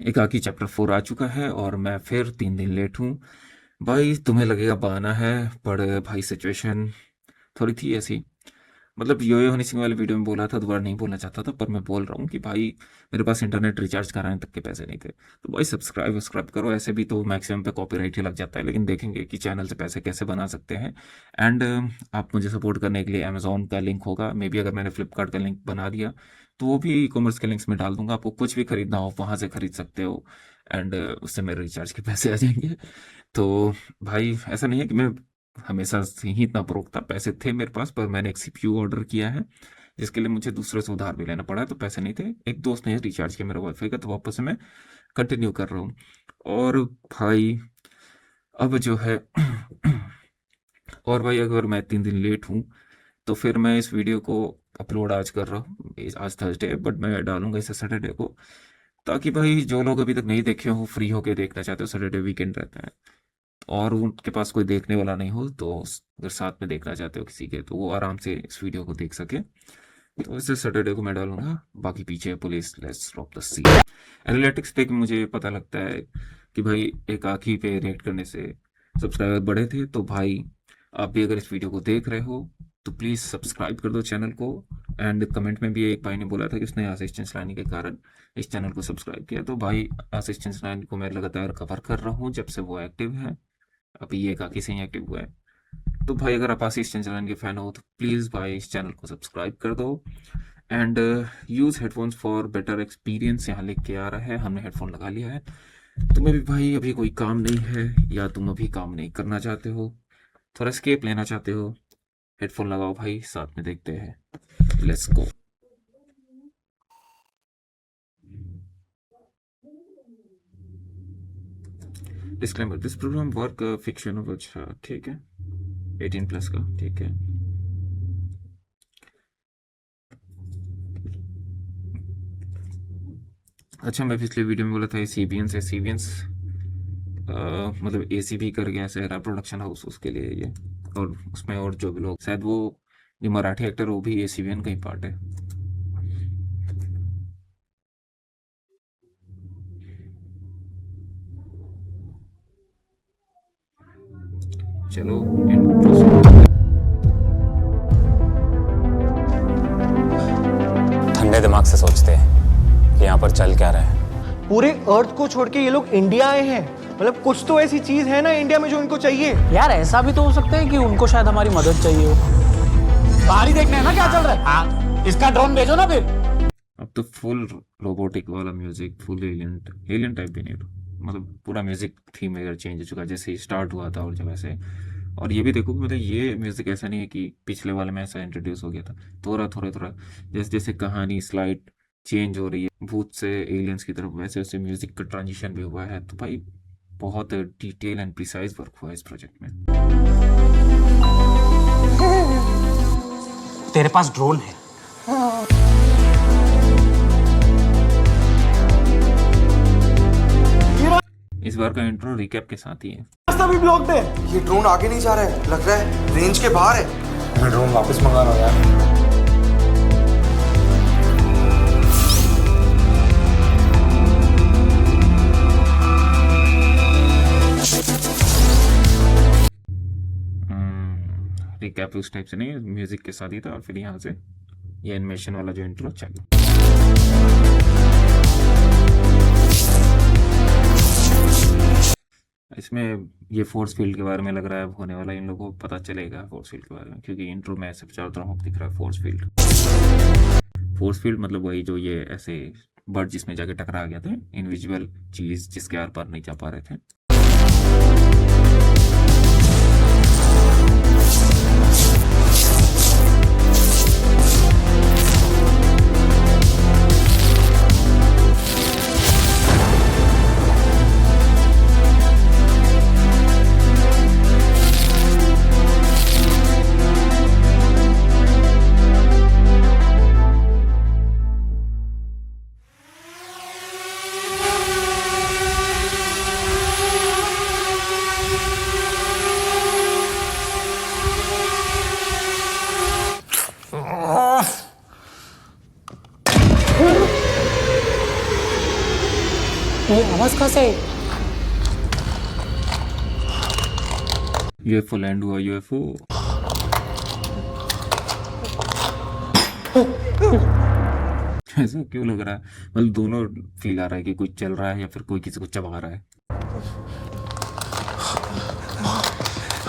एकाकी चैप्टर 4 आ चुका है और मैं फिर 3 दिन लेट हूँ। भाई तुम्हें लगेगा बहाना है, पर भाई सिचुएशन थोड़ी थी ऐसी। मतलब यो हनी सिंह वाले वीडियो में बोला था, दोबारा नहीं बोलना चाहता था, पर मैं बोल रहा हूँ कि भाई मेरे पास इंटरनेट रिचार्ज कराने तक के पैसे नहीं थे। तो भाई सब्सक्राइब करो। ऐसे भी तो मैक्सिमम पे कॉपीराइट ही लग जाता है, लेकिन देखेंगे कि चैनल से पैसे कैसे बना सकते हैं। एंड आप मुझे सपोर्ट करने के लिए अमेजोन का लिंक होगा, मे बी अगर मैंने फ्लिपकार्ट का लिंक बना दिया तो वो भी ई कॉमर्स के लिंक्स में डाल दूंगा। आपको कुछ भी खरीदना हो वहाँ से खरीद सकते हो। एंड उससे मेरे रिचार्ज के पैसे आ जाएंगे। तो भाई ऐसा नहीं है कि मैं हमेशा से ही इतना ब्रोक था, पैसे थे मेरे पास, पर मैंने एक सीपीयू ऑर्डर किया है जिसके लिए मुझे दूसरे से उधार भी लेना पड़ा है, तो पैसे नहीं थे। एक दोस्त ने रिचार्ज किया मेरा वाईफाई का, तो वापस से मैं कंटिन्यू कर रहा हूँ। और भाई अब जो है और भाई अगर मैं 3 दिन लेट हूँ तो फिर मैं इस वीडियो को अपलोड आज कर रहा हूँ, आज थर्सडे है, बट मैं डालूंगा इसे सैटरडे को, ताकि भाई जो लोग अभी तक नहीं देखे हो, फ्री होके देखना चाहते हो, सैटरडे वीकेंड रहता है और उनके पास कोई देखने वाला नहीं हो, तो अगर साथ में देखना चाहते हो किसी के, तो वो आराम से इस वीडियो को देख सके। तो इसे सैटरडे को मैं डालूंगा। बाकी पीछे police let's drop the C. Analytics देख के मुझे पता लगता है कि भाई एक आँख ही पे रिएक्ट करने से सब्सक्राइबर बढ़े थे। तो भाई आप भी अगर इस वीडियो को देख रहे हो तो प्लीज़ सब्सक्राइब कर दो चैनल को। एंड कमेंट में भी एक भाई ने बोला था कि उसने आशीष चंचलानी के कारण इस चैनल को सब्सक्राइब किया। तो भाई आशीष चंचलानी को मैं लगातार कवर कर रहा हूँ जब से वो एक्टिव है, अभी ये काकी से ही एक्टिव हुआ है। तो भाई अगर आप आशीष चंचलानी के फैन हो तो प्लीज़ भाई इस चैनल को सब्सक्राइब कर दो। And use headphones for better experience यहाँ लिख के आ रहा है, हमने हेडफोन लगा लिया है। तुम्हें भी भाई अभी कोई काम नहीं है या तुम अभी काम नहीं करना चाहते हो, थोड़ा स्केप लेना चाहते हो, हेडफोन लगाओ भाई, साथ में देखते हैं। Let's go. Disclaimer, this program work fiction. अच्छा ठीक है, 18+ का, ठीक है। अच्छा मैं पिछले वीडियो में बोला था सीवियंस मतलब एसीबी कर गया सहरा प्रोडक्शन हाउस, उसके लिए ये, और उसमें और जो भी लोग, शायद वो जो मराठी एक्टर वो भी एसीबीएन का ही पार्ट है। चलो इंट्रो। ठंडे दिमाग से सोचते हैं कि यहाँ पर चल क्या रहा है। पूरे अर्थ को छोड़ के ये लोग इंडिया आए हैं, मतलब कुछ तो ऐसी चीज है ना इंडिया में जो इनको चाहिए। यार ऐसा भी तो हो सकता है कि उनको शायद हमारी मदद चाहिए हो। बाहर ही देखना है ना क्या चल रहा है। हाँ, इसका ड्रोन भेजो ना फिर। अब तो फुल रोबोटिक वाला म्यूजिक, फुल एलियन टाइप भी नहीं, मतलब पूरा म्यूजिक थीम वगैरह चेंज हो चुका है जैसे स्टार्ट हुआ था और जब ऐसे। और ये भी देखो कि मतलब ये म्यूजिक ऐसा नहीं है कि पिछले वाले में ऐसा इंट्रोड्यूस हो गया था, थोड़ा जैसे जैसे कहानी स्लाइड चेंज हो रही है भूत से एलियंस की तरफ, वैसे वैसे म्यूजिक का ट्रांजिशन भी हुआ है। तो भाई बहुत डिटेल एंड प्रिसाइज वर्क हुआ है इस प्रोजेक्ट में। तेरे पास ड्रोन है? इस बार का इंट्रो रिकैप के साथ ही है। रास्ता भी ब्लॉक्ड है। ये ड्रोन आगे नहीं जा रहा है, लग रहा है रेंज के बाहर है। मैं ड्रोन वापस मंगा रहा हूँ यार। रिकैप उस टाइप से नहीं, म्यूजिक के साथ ही था और फिर यहाँ से ये एनिमेशन वाला जो इंट्रो चाहिए। इसमें ये फोर्स फील्ड के बारे में लग रहा है होने वाला, इन लोगों को पता चलेगा फोर्स फील्ड के बारे में, क्योंकि इंट्रो में ऐसे चारों तरफ दिख रहा है फोर्स फील्ड मतलब वही जो ये ऐसे बर्ड जिसमें जाके टकरा गया था, इनविजिबल चीज जिसके आर पार नहीं जा पा रहे थे। ये आवाज कहाँ से आई? यूएफओ लैंड हुआ, यूएफओ। ऐसा क्यों लग रहा है? मतलब दोनों फील आ रहा है कि कुछ चल रहा है या फिर कोई किसी को चबा रहा है।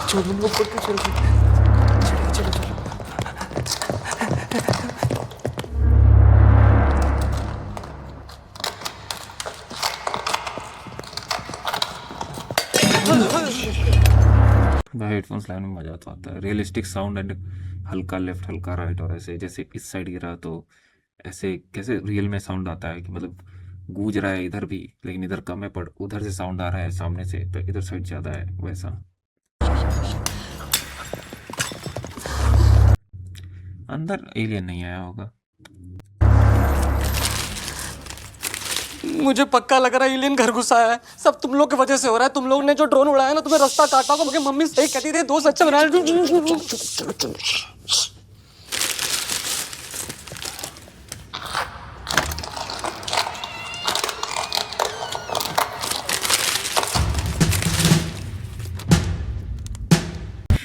चलो हम लोग ऊपर के चल रहे हैं। चलो चलो चलो। भाई हेडफोन्स लाने में मजा तो आता है, रियलिस्टिक साउंड एंड हल्का लेफ्ट हल्का राइट, और ऐसे जैसे इस साइड गिरा तो ऐसे कैसे रियल में साउंड आता है कि मतलब गूंज रहा है इधर भी, लेकिन इधर कम है, पर उधर से साउंड आ रहा है सामने से तो इधर साइड ज्यादा है वैसा। अंदर एलियन नहीं आया होगा। मुझे पक्का लग रहा है एलियन घर घुसा है। सब तुम लोग की वजह से हो रहा है। तुम लोग ने जो ड्रोन उड़ाया ना, तुम्हें रास्ता काटा होगा। मुझे मम्मी सही कहती थी, दोस्त अच्छे बनाए।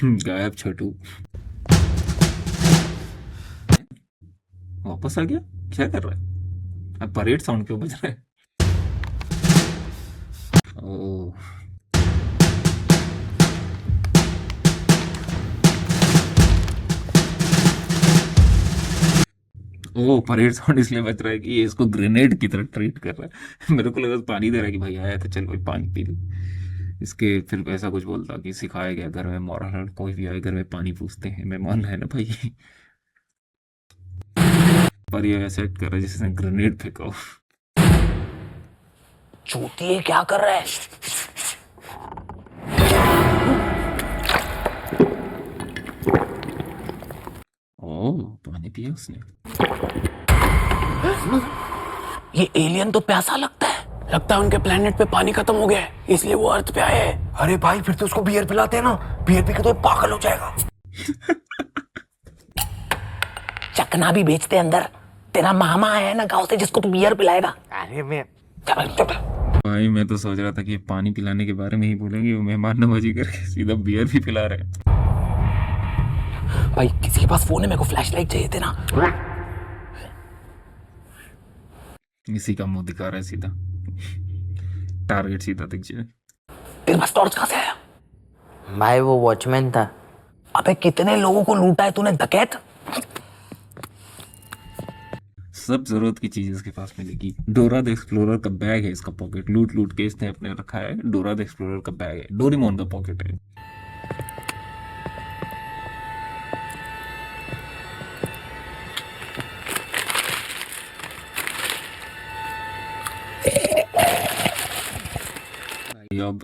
गायब छोटू वापस आ गया, क्या कर रहा है? अब परेड साउंड क्यों बज रहा है? ओह ओह, परेड साउंड इसलिए बज रहा है कि ये इसको ग्रेनेड की तरह ट्रीट कर रहा है। मेरे को लगा पानी दे रहा है कि भाई आया तो चल भाई पानी पी ले। इसके फिर ऐसा कुछ बोलता कि सिखाया गया घर में मॉरल, कोई भी आए घर में पानी पूछते हैं, मेहमान है ना भाई। पर ये ऐसा एक्ट कर रहा है जैसे ग्रेनेड फेंका हो। चूतिए क्या कर रहा है? ओह पानी पिया उसने। ये एलियन तो प्यासा लगता है। लगता है उनके प्लेनेट पे पानी खत्म हो गया है, इसलिए वो अर्थ पे आए हैं। अरे भाई फिर तो उसको बियर पिलाते हैं ना, बियर पी के तो ये पागल हो जाएगा। चकना भी बेचते अंदर। तेरा मामा आया है ना गाँव से, जिसको तू बियर पिलाएगा। अरे मैं चल। भाई मैं तो सोच रहा था कि पानी पिलाने के बारे में ही बोलेंगे, वो मेहमान नवाजी करके सीधा बियर भी पिला रहे हैं। भाई किसी के पास फोन है? मेरे को फ्लैशलाइट चाहिए थे ना। इसी का मुंह दिखा रहा है सीधा, टारगेट सीधा दिख जाए। तेरे पास टॉर्च कहाँ से आया? भाई वो वॉचमैन था। अबे कितने लोगों को लूटा है तूने, डकैत? सब जरूरत की चीज इसके पास मिलेगी। डोरा द एक्सप्लोरर का बैग है इसका पॉकेट, लूट लूट के इसने अपने रखा है। डोरा द एक्सप्लोरर का बैग है, डोरेमोन का पॉकेट है।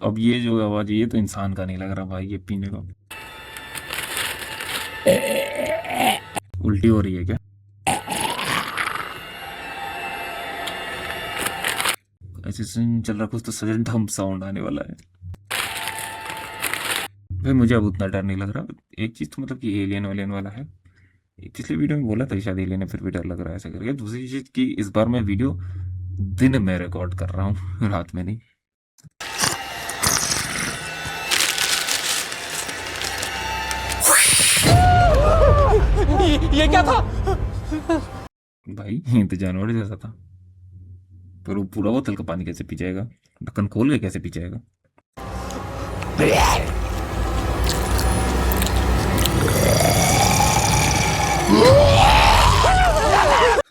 अब ये जो आवाज है ये तो इंसान का नहीं लग रहा भाई, ये पीने का। उल्टी हो रही है क्या? ऐसे सीन चल रहा कुछ तो सडन डंप साउंड आने वाला है। भाई मुझे अब उतना डर नहीं लग रहा। एक चीज तो मतलब कि एलियन वेलियन वाला है, पिछले वीडियो में बोला था शायद एलियन है, फिर भी डर लग रहा है ऐसा करके। दूसरी चीज की इस बार मैं वीडियो दिन में रिकॉर्ड कर रहा हूँ, रात में नहीं। ये क्या था? भाई ये तो जानवर जैसा था, पर वो पूरा बोतल का पानी कैसे पी जाएगा? ढक्कन खोल के कैसे पी जाएगा?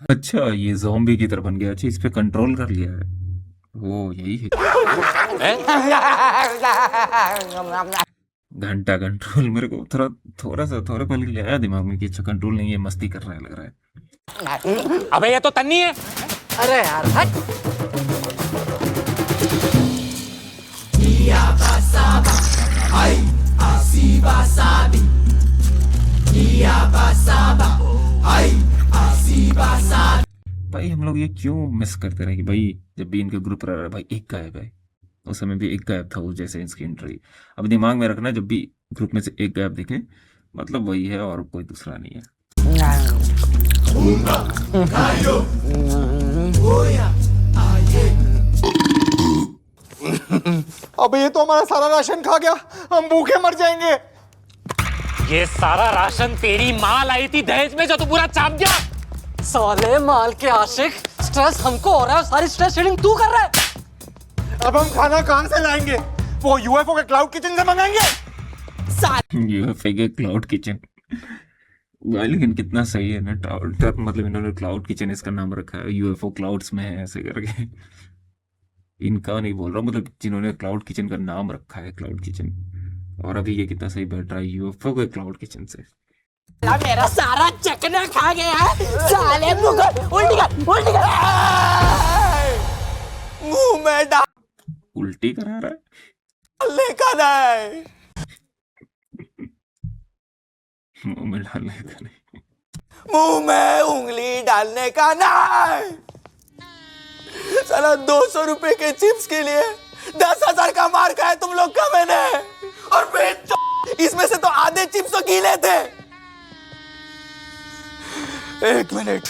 अच्छा ये ज़ॉम्बी की तरह बन गया। अच्छा इस पे कंट्रोल कर लिया है, वो यही है घंटा कंट्रोल। मेरे को थोड़ा पल के लिए आया दिमाग में कि अच्छा कंट्रोल नहीं है, मस्ती कर रहा है लग रहा है। अबे ये तो तन्नी है। अरे यार हट। भाई हम लोग ये क्यों मिस करते रहे कि भाई जब भी इनके ग्रुप रह रहा है भाई एक गायब है। उस समय भी एक गायब था, उस जैसे इसकी एंट्री। अब दिमाग में रखना, जब भी ग्रुप में से एक गायब दिखे मतलब वही है और कोई दूसरा नहीं है। अबे ये तो हमारा सारा राशन खा गया, हम भूखे मर जाएंगे। ये सारा राशन तेरी माँ लाई थी दहेज में जो तू पूरा चाप गया। साले माल के आशिक, स्ट्रेस हमको हो रहा है, सारी स्ट्रेस शेयरिंग तू कर रहा है। अब हम खाना कहाँ से लाएंगे? वो यूएफओ के क्लाउड किचन से मंगाएंगे। यूएफए के क्लाउड किचन भाई, लेकिन कितना सही है ना। मतलब इन्होंने क्लाउड किचन इसका नाम रखा है, यूएफओ क्लाउड्स में है ऐसे करके। इनका नहीं बोल रहा, मतलब जिन्होंने क्लाउड किचन का नाम रखा है क्लाउड किचन। और अभी ये कितना सही बैठ रहा है यूएफओ के क्लाउड किचन से। मेरा सारा चकना खा गया है साले उल्टी कर मुंह में उल्टी करा रहा है। डालने का नहीं। मुंह में डालने का नहीं, मुंह में उंगली डालने का नहीं। साला 200 रुपए के चिप्स के लिए 10,000 का मार खाया तुम लोग का मैंने। और इसमें से तो आधे चिप्स तो गीले थे। एक मिनट।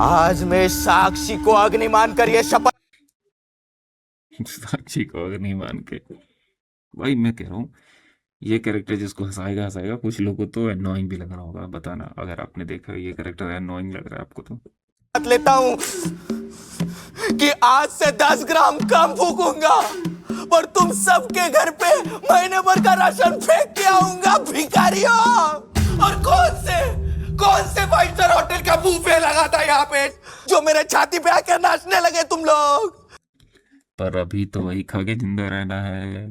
आज मैं साक्षी को अग्नि मानकर ये शपथ। साक्षी को अगर नहीं मान के भाई, मैं कह रहा हूँ ये कैरेक्टर जिसको हंसाएगा हंसाएगा, कुछ लोगों को तो एनोइंग भी लग रहा होगा। बताना अगर आपने देखा ये कैरेक्टर एनोइंग लग रहा है आपको तो। लेता हूं कि आज से 10 ग्राम कम फूकूंगा, पर तुम सबके घर पे महीने भर का राशन फेंक के आऊंगा भिखारियों। और कौन से 5 स्टार होटल का बुफे लगा था यहाँ पे, जो मेरे छाती पे आकर नाचने लगे तुम लोग। पर अभी तो वही खा के जिंदा रहना है।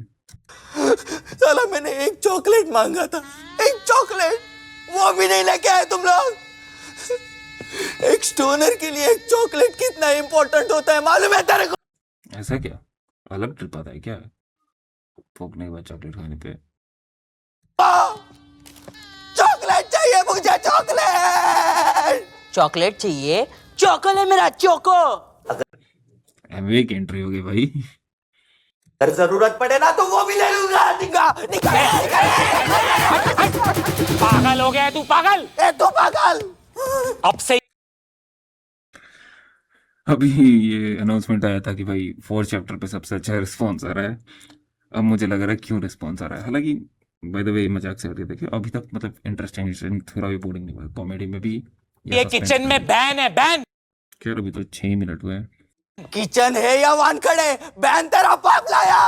साला मैंने एक चॉकलेट मांगा था, एक चॉकलेट, वो भी नहीं लेके आए तुम लोग। एक स्टोनर के लिए एक चॉकलेट कितना इंपॉर्टेंट होता है मालूम है तेरे को? ऐसा क्या अलग ट्रिप आता है क्या फूकने के बाद चॉकलेट खाने पे? चॉकलेट चाहिए मुझे, चॉकलेट चाहिए। चोको ले मेरा चोको। एमवे की एंट्री हो गई भाई। अगर जरूरत पड़े ना तो वो भी ले लूंगा। निकाल। पागल हो गया है तू, पागल। ए तो पागल। अब से अभी ये अनाउंसमेंट आया था कि भाई 4th चैप्टर पे सबसे अच्छा रिस्पॉन्स आ रहा है। अब मुझे लग रहा है क्यों रिस्पॉन्स आ रहा है। हालांकि बाय द वे मजाक से करके देखिए, अभी तक मतलब इंटरेस्टिंग थोड़ा भी बोरिंग नहीं हुआ। कॉमेडी में भी ये किचन में बैन है, बैन। खैर अभी तो 6 मिनट हुए हैं। किचन है या वानखड़े, बैन तेरा बाप लाया।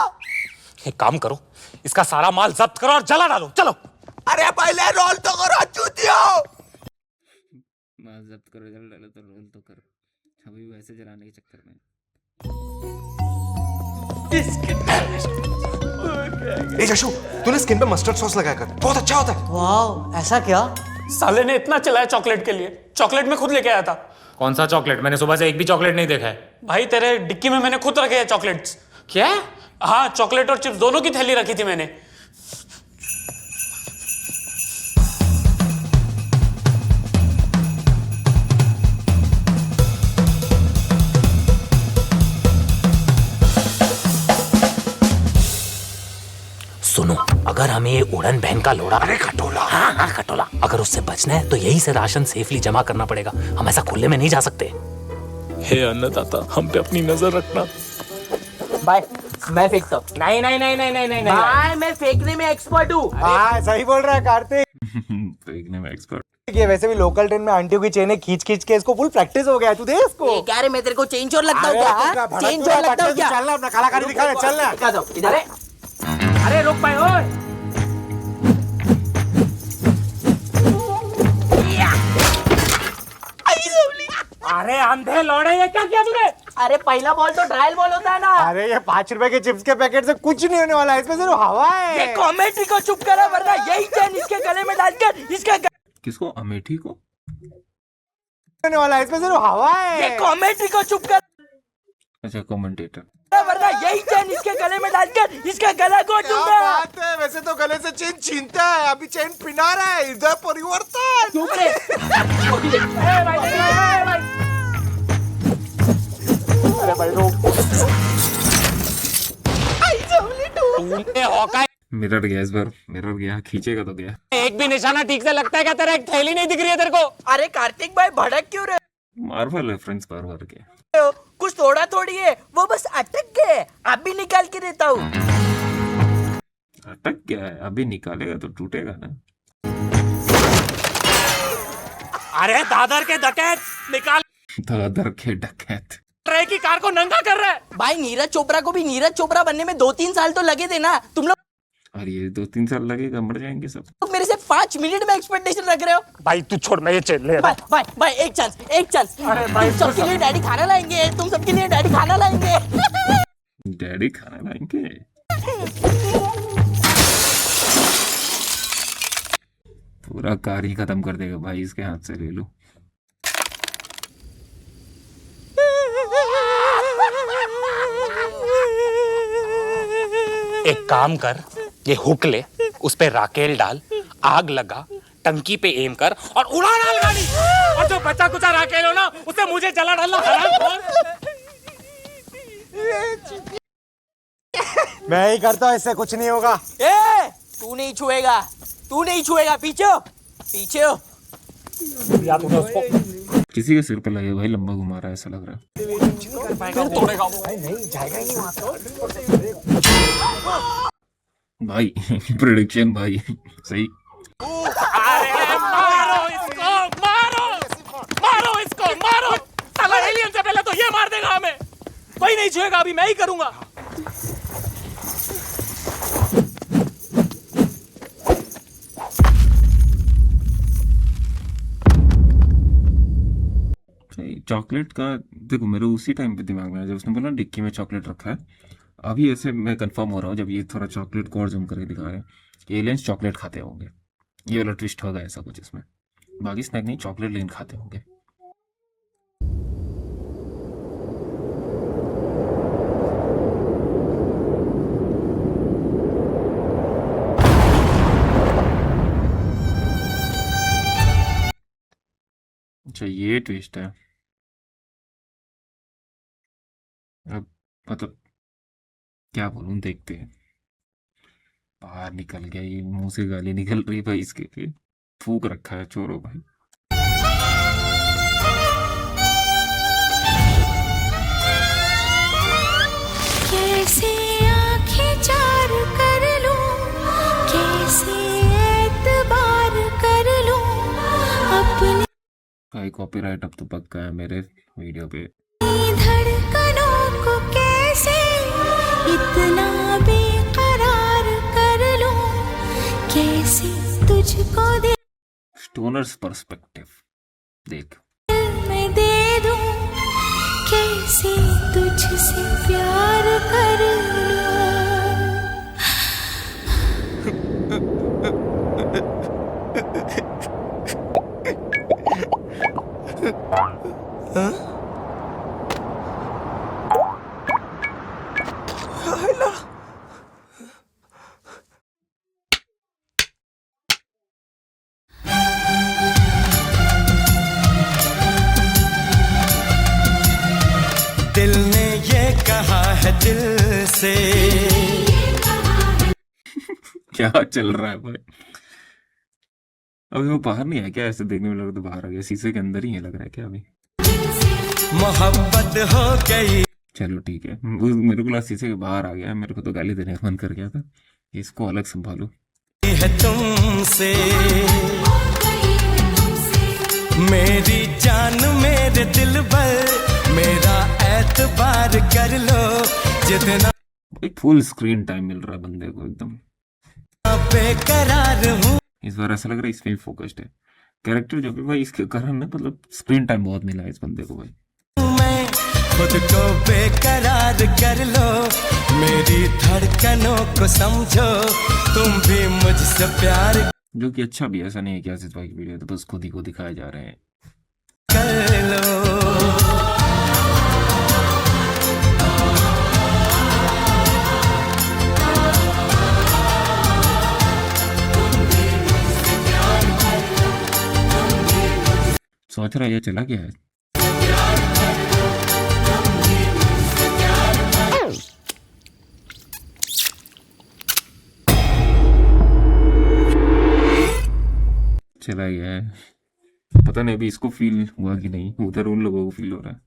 एक काम करो, इसका सारा माल जब्त करो और जला डालो, चलो। अरे पहले रोल तो करो चूतियों। जब्त करो, जल डालो तो रोल तो करो। अभी वैसे जलाने के चक्कर में ए जशु, तूने स्किन पे मस्टर्ड सॉस लगाया कर, बहुत अच्छा होता है। वाह, ऐसा क्या? साले ने इतना चिल्लाया चॉकलेट के लिए, चॉकलेट में खुद लेके आया था। कौन सा चॉकलेट? मैंने सुबह से एक भी चॉकलेट नहीं देखा है। भाई तेरे डिक्की में मैंने खुद रखे हैं चॉकलेट्स। क्या? हाँ, चॉकलेट और चिप्स दोनों की थैली रखी थी मैंने। सुनो, अगर हमें ये उड़न बहन का लोड़ा, अरे खटोला, हाँ खटोला, अगर उससे बचना है तो यही से राशन सेफली जमा करना पड़ेगा। हम ऐसा खुले में नहीं जा सकते। हे अन्नदाता, हम पे अपनी नजर रखना। भाई मैं फेंकता हूँ। नहीं नहीं नहीं नहीं नहीं नहीं भाई मैं फेंकने में एक्सपर्ट हूँ। हाँ सही बोल रहा है कार्तिक। देखने में एक्सपर्ट। ये वैसे भी लोकल ट्रेन में आंटियों की चेनें खींच के इसको फुल प्रैक्टिस हो गया है। तू देख इसको। क्या रे, मैं तेरे को चेंज चोर लगता हूँ क्या? चेंज चोर लगता हूँ क्या? चलना अपना कलाकारी दिखा, चलना। दिखा दो इधर। अरे रुक पाए ओए। अरे अंधे लौड़े, ये क्या किया तूने? अरे पहला बॉल तो ट्रायल बॉल होता है ना। अरे ये 5 रुपए के चिप्स के पैकेट से कुछ नहीं होने वाला है, इसमें सिर्फ हवा है। ये कॉमेंट्री को चुप करा, वरना यही चैन इसके गले में डालकर इसका किसको? अमेठी को? होने वाला है, इसमें सिर्फ हवा है। ये कॉमेंट्री को चुप कर, अच्छा कमेंटेटर। वरना यही चैन इसके गले में डालकर इसका गला घोट क्या दूंगा। बात है, वैसे तो गले से चेन छीनता है, अभी चेन पिना रहा है। इधर परिवर्तन। चुप रे। अरे भाई रोक। तूने हॉकाई मिरर गया इस बार, मिरर गया, खींचेगा तो गया। एक भी निशाना ठीक से लगता है क्या? तेरा एक थैली नहीं दिख रही है तेरे को? अरे कार्तिक भाई भड़क क्यों रहे? मार्वल रेफरेंस बार बार के। कुछ थोड़ा थोड़ी है, वो बस अटक गए, अब भी निकाल के देता हूँ। अटक गया है, अभी निकालेगा तो टूटेगा ना। अरे दादर के डकैत निकाल दादर के डकैत। रहे की कार को नंगा कर रहा है। भाई नीरज चोपड़ा को भी नीरज चोपड़ा बनने में 2-3 साल तो लगे थे ना। तुम लोग और ये 2-3 साल लगेगा, मर जाएंगे सब। मेरे से 5 मिनट में एक्सपेक्टेशन रख रहे हो। भाई तू छोड़, मैं ये चल ले भाई भाई भाई एक चांस। अरे भाई, तुम सबके लिए डैडी खाना लाएंगे, तुम सबके लिए डैडी खाना लाएंगे। डैडी खाना लाएंगे। पूरा कार ही खत्म कर देगा भाई, इसके हाथ से ले लो। एक काम कर, ये हुक ले, उस पे राकेल डाल, आग लगा, टंकी पे एम कर और उड़ा डाल गाड़ी। और जो बचा कुचा राकेल हो ना, उसे मुझे जला डालना। मैं ही करता हूँ, इससे कुछ नहीं होगा। ए, तू नहीं छुएगा, तू नहीं छुएगा। पीछे हो, पीछे हो। या तूने उसको किसी के सिर पे लगे भाई, लंबा घुमा रहा है ऐसा लग रहा है। तोड़ेगा भाई प्रेडिक्शन भाई सही। अरे मारो इसको, मारो मारो इसको, मारो। साला एलियन से पहले तो ये मार देगा हमें। कोई नहीं छुएगा, अभी मैं ही करूंगा। चॉकलेट का देखो, मेरे उसी टाइम पे दिमाग में आया जब उसने बोला डिक्की में चॉकलेट रखा है। अभी ऐसे मैं कंफर्म हो रहा हूँ जब ये थोड़ा चॉकलेट को और जूम करके दिखा रहे हैं कि एलियंस चॉकलेट खाते होंगे। ये वाला ट्विस्ट होगा ऐसा कुछ इसमें। बाकी स्नैक नहीं, चॉकलेट लेकिन खाते होंगे। अच्छा ये ट्विस्ट है। अब मतलब क्या बोलूं, देखते हैं। बाहर निकल गया, ये मुंह से गाली निकल रही भाई इसके लिए। फूक रखा है चोरों भाई। कैसे आंखें चार कर लूं, कैसे एतबार कर लूं अपनी भाई कॉपीराइट अब तो पक्का है मेरे वीडियो पे। धड़कनों को कैसे इतना बेकरार कर लूं, कैसे तुझको दिल स्टोनर्स पर्सपेक्टिव देख। में दे दूं, कैसे तुझसे प्यार कर लूं। दिल ने ये कहा है दिल से। क्या चल रहा है भाई? अभी वो बाहर नहीं है क्या? ऐसे देखने में लग रहा तो बाहर आ गया, शीशे के अंदर ही है लग रहा है क्या अभी? मोहब्बत हो गई। चलो ठीक है, वो मेरे को लगा शीशे के बाहर आ गया। मेरे को तो गाली देने का मन कर गया था। इसको अलग संभालो। है तुमसे मेरी जान मेरे दिल पर, मेरा एतबार कर लो जितना भाई फुल स्क्रीन टाइम मिल रहा है बंदे को एकदम। बेकरार हूँ। इस बार ऐसा लग रहा है इसमें फोकस्ड है कैरेक्टर जो भी भाई, इसके कारण ना मतलब स्क्रीन टाइम बहुत मिला है इस बंदे को भाई। मैं खुद को बेकरार कर लो, मेरी धड़कनों को समझो, तुम भी मुझसे प्यार जो कि अच्छा भी है, ऐसा नहीं है कि आसिफ भाई की वीडियो तो बस खुद ही को दिखाए जा रहे हैं। कर लो। सोच रहा है ये चला गया है। चला गया है, पता पता नहीं अभी इसको फील हुआ कि नहीं, उधर उन लोगों को फील हो रहा है।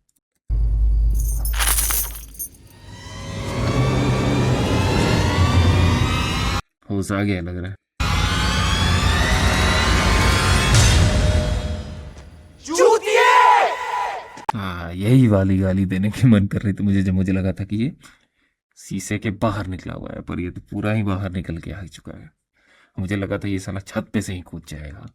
होश आ गया लग रहा है। हाँ, यही वाली गाली देने की मन कर रही थी मुझे, जब मुझे लगा था कि ये शीशे के बाहर निकला हुआ है, पर ये तो पूरा ही बाहर निकल के आ चुका है। मुझे लगा था ये साला छत पे से ही कूद जाएगा।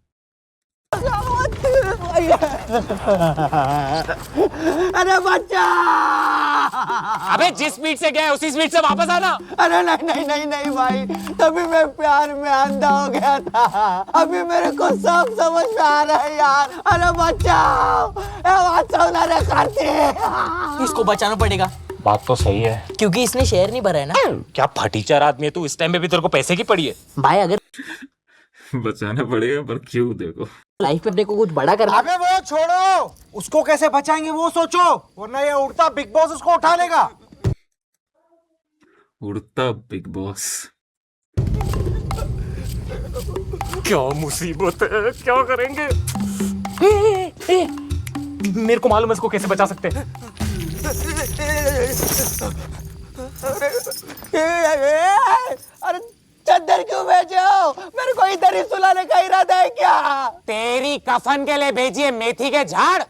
अरे बच्चा, अबे जिस स्पीड से गया है उसी स्पीड से वापस आना। अरे नहीं नहीं नहीं नहीं भाई, तभी मैं प्यार में अंधा हो गया था, अभी मेरे को सब समझ में आ रहा है यार। अरे बचाओ, बात सुना रे कार्तिक। इसको बचाना पड़ेगा। बात तो सही है, क्योंकि इसने शेयर नहीं भरा है ना। क्या फटीचर आदमी है तू, इस टाइम में भी तेरे को पैसे की पड़ी है। भाई अगर बचाना पड़ेगा, पर क्यों? देखो लाइफ में अपने को कुछ बड़ा करना। अबे वो छोड़ो, उसको कैसे बचाएंगे वो सोचो, वरना ये उड़ता बिग बॉस उसको उठा लेगा। उड़ता बिग बॉस। क्या मुसीबत है, क्या करेंगे? मेरे को मालूम है इसको कैसे बचा सकते हैं। अरे चद्दर क्यों भेजो? मेरे को इधर ही सुलाने का इरादा है क्या? तेरी कफन के लिए भेजिए मेथी के झाड़।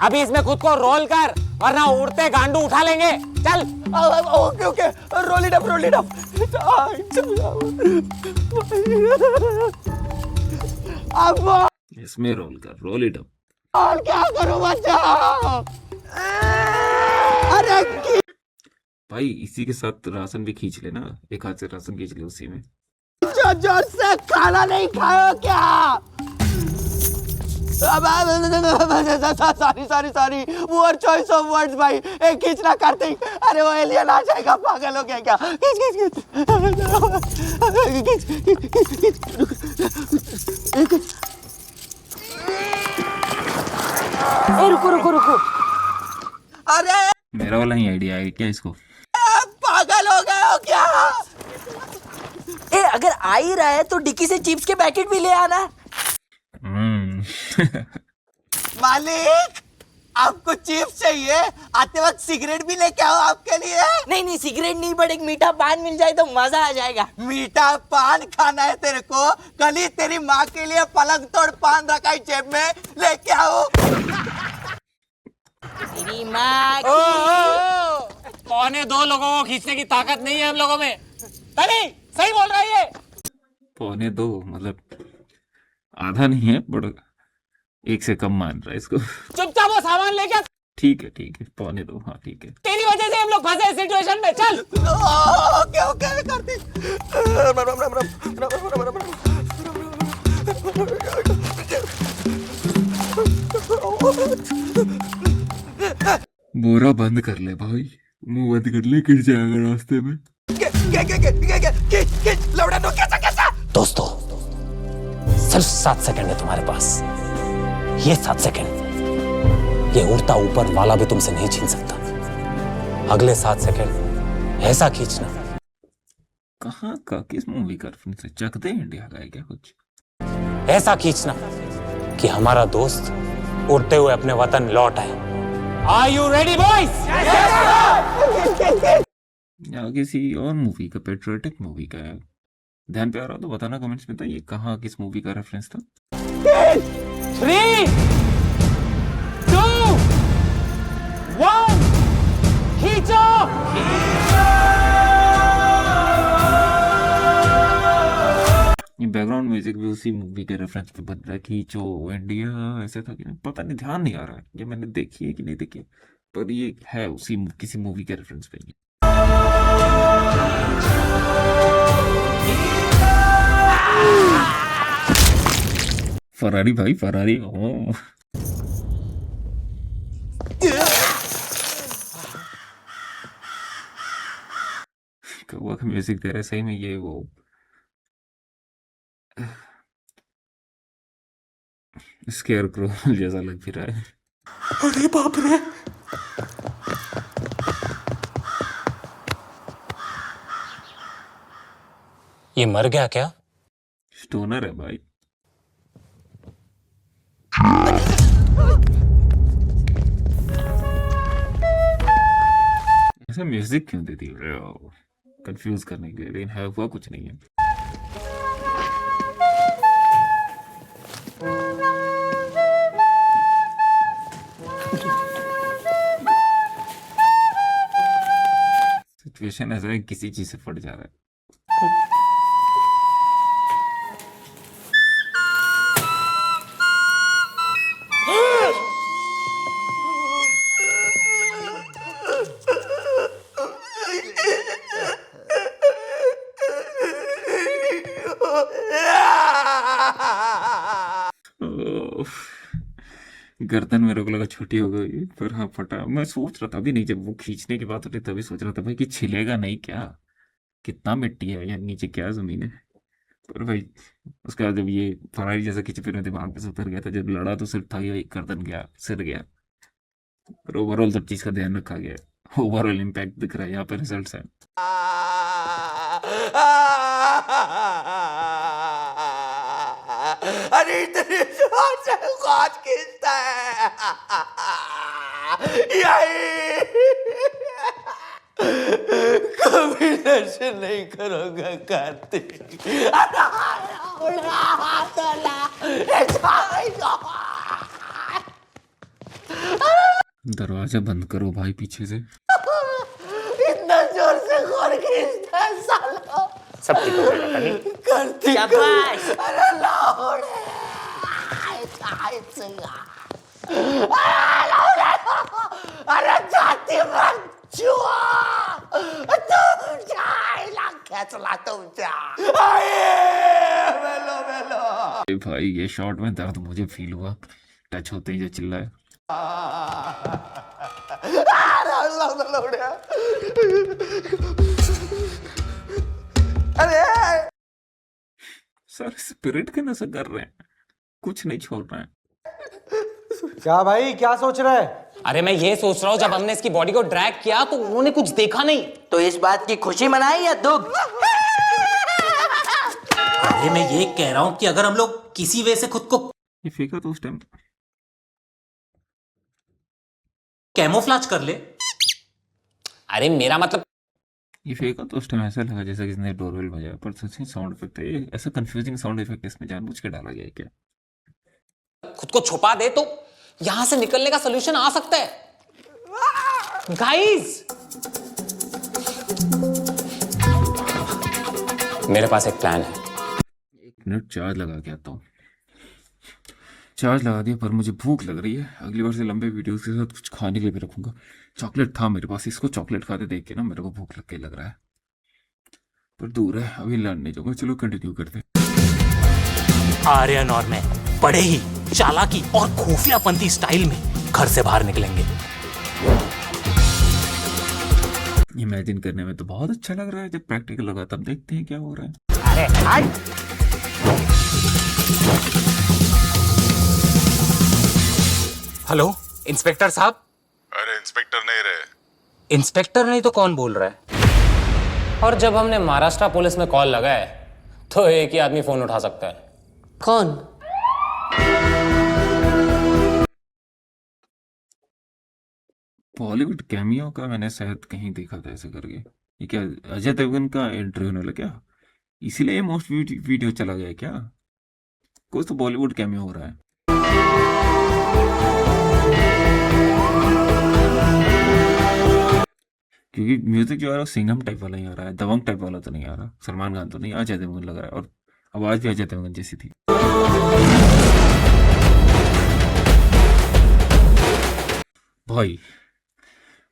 अभी इसमें खुद को रोल कर, वरना उड़ते गांडू उठा लेंगे। चल। Okay okay, roll it up, roll it up. अब इसमें रोल कर, रोल इट अप। और क्या करूं बच्चा? अरे भाई इसी के साथ राशन भी खींच लेना, एक हाथ से राशन खींच ले उसी में। जोर जोर से खाना नहीं खाओ क्या? Sorry sorry sorry, poor choice of words भाई। एक खींचना करते, अरे वो एलियन आ जाएगा, पागल हो गया क्या? खींच खींच खींच खींच। रुको रुको रुको। अरे मेरा वाला ही आइडिया है क्या इसको? पागल हो गए हो क्या? अगर आ ही रहा है तो डिक्की से चिप्स के पैकेट भी ले आना। मालिक, आपको चिप्स चाहिए? आते वक्त सिगरेट भी लेके आओ आपके लिए। नहीं नहीं, सिगरेट नहीं, बट एक मीठा पान मिल जाए तो मजा आ जाएगा। मीठा पान खाना है तेरे को? कल ही तेरी माँ के लिए पलंग तोड़ पान रखा है जेब में, लेके आओ। तेरी माँ पौने 2 लोगों को खींचने की ताकत नहीं है हम लोगों में। तनी सही बोल रहा है ये। 1.25 मतलब आधा नहीं है, बट 1 से कम मान रहा है इसको। चुपचाप वो सामान लेके। ठीक है 1.25, हाँ ठीक है। तेरी वजह से हम लोग फंसे सिचुएशन में। चल। Okay okay Kartik. बोरा बंद कर ले भाई, मुंह बंद कर ले, गिर जाएगा रास्ते में। दोस्तों, सिर्फ 7 सेकंड है तुम्हारे पास। ये 7 सेकंड ये उड़ता ऊपर वाला भी तुमसे नहीं छीन सकता। अगले 7 सेकंड ऐसा खींचना। कहाँ का, किस मूवी का रेफरेंस है? चक दे इंडिया का है क्या कुछ? ऐसा खींचना कि हमारा दोस्त उड़ते हुए अपने वतन लौट आए। Are you ready, boys? या किसी और मूवी का, पेट्रियोटिक मूवी का है, ध्यान पे आ रहा हो तो बताना कमेंट्स में। ये कहाँ किस मूवी का रेफरेंस था? 3, 2, 1, खींचो। ये बैकग्राउंड म्यूजिक भी उसी मूवी के रेफरेंस पे बन रहा है, खींचो इंडिया, ऐसे था कि नहीं पता नहीं, ध्यान नहीं आ रहा है ये मैंने देखी है कि नहीं देखी है, पर ये है उसी किसी मूवी के रेफरेंस पे। फरारी भाई, फरारी। ओ कौवा का म्यूजिक दे रहा है सही में, ये वो स्केयर क्रो जैसा लग भी रहा है। अरे बाप रे। ये मर गया क्या? स्टोनर है भाई। ऐसा म्यूजिक क्यों देती है कंफ्यूज करने के लिए, लेकिन है हुआ कुछ नहीं है। सिचुएशन ऐसा है किसी चीज से फट जा रहा है। ओह, गर्दन मेरे को लगा छोटी हो गई, पर हाँ फटा। मैं सोच रहा था अभी नहीं, जब वो खींचने की बात उठी तभी सोच रहा था भाई कि छिलेगा नहीं क्या, कितना मिट्टी है यार नीचे, क्या जमीन है। पर भाई उसके बाद जब ये फरारी जैसा खींचे फिर मेरे दिमाग पे से उतर गया था, जब लड़ा तो सिर्फ था ये गर्दन गया, सिर गया। पर ओवरऑल सब चीज का ध्यान रखा गया है, ओवरऑल इम्पैक्ट दिख रहा है यहाँ पे, रिजल्ट है। अरे इतनी जोर से कौन खींचता है? यही कभी नशे नहीं करूंगा कार्तिक। दरवाजा बंद करो भाई पीछे से। इतना जोर से कौन खींचता है साला? सब ठीक हो जाएगा कभी। कार्तिक शाबाश। अरे लाहौर अरे जाती बच्चुआ, तुम जाएगा कैचला, तुम जा। मेलो मेलो अरे भाई ये शॉट में दर्द मुझे फील हुआ, टच होते ही जो चिल्लाए। अरे सर स्पिरिट के नशा कर रहे हैं, कुछ नहीं छोड़ रहे हैं। क्या भाई, क्या सोच रहा है? अरे मैं ये सोच रहा हूँ, जब हमने इसकी बॉडी को ड्रैग किया तो उन्होंने कुछ देखा नहीं। तो इस बात की खुशी मनाए या दुख? अरे मैं ये कह रहा हूं कि अगर हम लोग किसी वे से खुद को ये फेंका तो उस टाइम कैमोफ्लाज कर ले। अरे मेरा मतलब ये फेंका तो उस टाइम ऐसा लगा जैसे किसने डोरबेल बजाया, पर सच में साउंड इफेक्ट है, ये ऐसा कंफ्यूजिंग साउंड इफेक्ट इसमें जानबूझ के डाला गया है क्या? खुद को छुपा दे तो यहां से निकलने का सोल्यूशन आ सकता है। गाइस, मेरे पास एक प्लान है। 1 मिनट चार्ज लगा के आता हूँ। चार्ज लगा दिया, पर मुझे भूख लग रही है। अगली बार से लंबे वीडियोस के साथ कुछ खाने के लिए भी रखूंगा। चॉकलेट था मेरे पास, इसको चॉकलेट खाते देख के ना मेरे को भूख लग रहा है, पर दूर है, अभी लर्न नहीं जाऊंगा। चलो कंटिन्यू करते। आर्यन और मैं बड़े ही चालाकी और खुफियापंती स्टाइल में घर से बाहर निकलेंगे। इमेजिन करने में तो बहुत अच्छा लग रहा है, जब प्रैक्टिकल होगा तब देखते हैं क्या हो रहा है। हेलो इंस्पेक्टर साहब। अरे इंस्पेक्टर नहीं रहे। इंस्पेक्टर नहीं तो कौन बोल रहा है? और जब हमने महाराष्ट्र पुलिस में कॉल लगाया तो एक ही आदमी फोन उठा सकता है। कौन? बॉलीवुड कैमियो का मैंने शायद कहीं देखा था ऐसे करके। ये क्या अजय देवगन का इंटरव्यू होने लगा क्या? इसीलिए ये मोस्ट वीडियो चला गया क्या? कुछ तो बॉलीवुड कैमियो हो रहा है। क्योंकि म्यूजिक जो आ रहा है सिंघम टाइप वाला ही आ रहा है, दबंग टाइप वाला तो नहीं आ रहा। सलमान खान तो नहीं, अजय देवगन लग रहा है, और आवाज भी अजय देवगन जैसी थी। भाई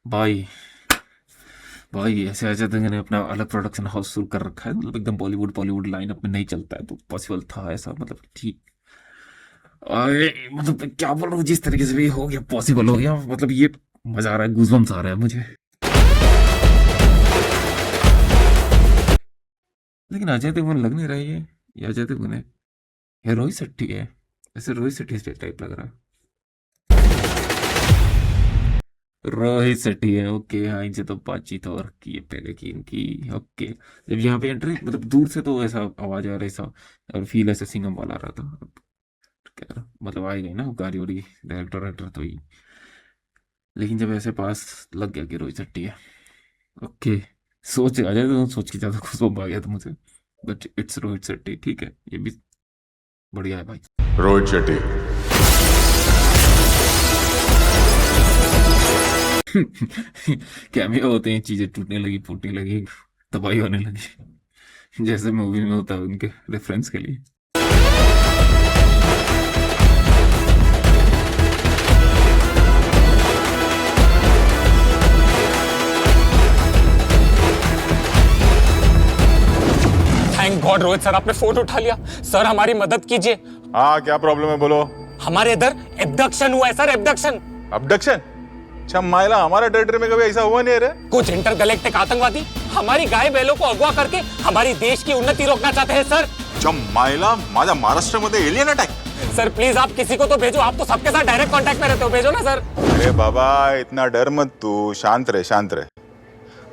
भाई भाई ऐसे अजय देवगन ने अपना अलग प्रोडक्शन हाउस शुरू कर रखा है, मतलब एकदम बॉलीवुड लाइन अप में नहीं चलता है, तो पॉसिबल था ऐसा, मतलब ठीक। मतलब क्या बोल रहा हूँ, जिस तरीके से भी हो गया पॉसिबल हो गया, मतलब ये मजा आ रहा है, गूज़बम्स आ रहा है मुझे। लेकिन अजय देवगन लग नहीं रहा है ये अजय देवगन है या रोहित शेट्टी है? ऐसे रोहित शेट्टी टाइप लग रहा है। रोहित शेट्टी है, ओके। हाँ, इनसे तो बातचीत और की है पहले की इनकी, ओके। जब यहाँ पे एंट्री, मतलब दूर से तो ऐसा आवाज आ रहा ऐसा, और फील ऐसे सिंगम वाला आ रहा था। क्या मतलब आ ही गई ना गाड़ी वाड़ी, डायरेक्टर तो ही। लेकिन जब ऐसे पास लग गया कि रोहित शेट्टी है, ओके, सोच आ जाए तो सोच के ज़्यादा खुश आ गया था मुझे, बट इट्स रोहित शेट्टी, ठीक है, ये भी बढ़िया है भाई। रोहित शेट्टी। कैमियो होते हैं, चीजें टूटने लगी, फूटने लगी, तबाही होने लगी, जैसे मूवी में होता है उनके रेफरेंस के लिए। थैंक गॉड रोहित सर आपने फोन उठा लिया। सर हमारी मदद कीजिए, हाँ क्या प्रॉब्लम है बोलो। हमारे इधर एब्डक्शन हुआ है सर, एब्डक्शन। अबडक्शन? अच्छा माइला, हमारा टेरिटरी में कभी ऐसा हुआ नहीं है रे। कुछ इंटरगैलेक्टिक आतंकवादी हमारी गाय बैलों को अगवा करके हमारी देश की उन्नति रोकना चाहते हैं सर। अच्छा माइला, माझ्या महाराष्ट्रामध्ये एलियन अटॅक? सर प्लीज आप किसी को तो भेजो, आप तो सबके साथ डायरेक्ट कांटेक्ट में रहते हो, भेजो ना सर। अरे बाबा इतना डर मत तू, शांत रहे शांत रहे।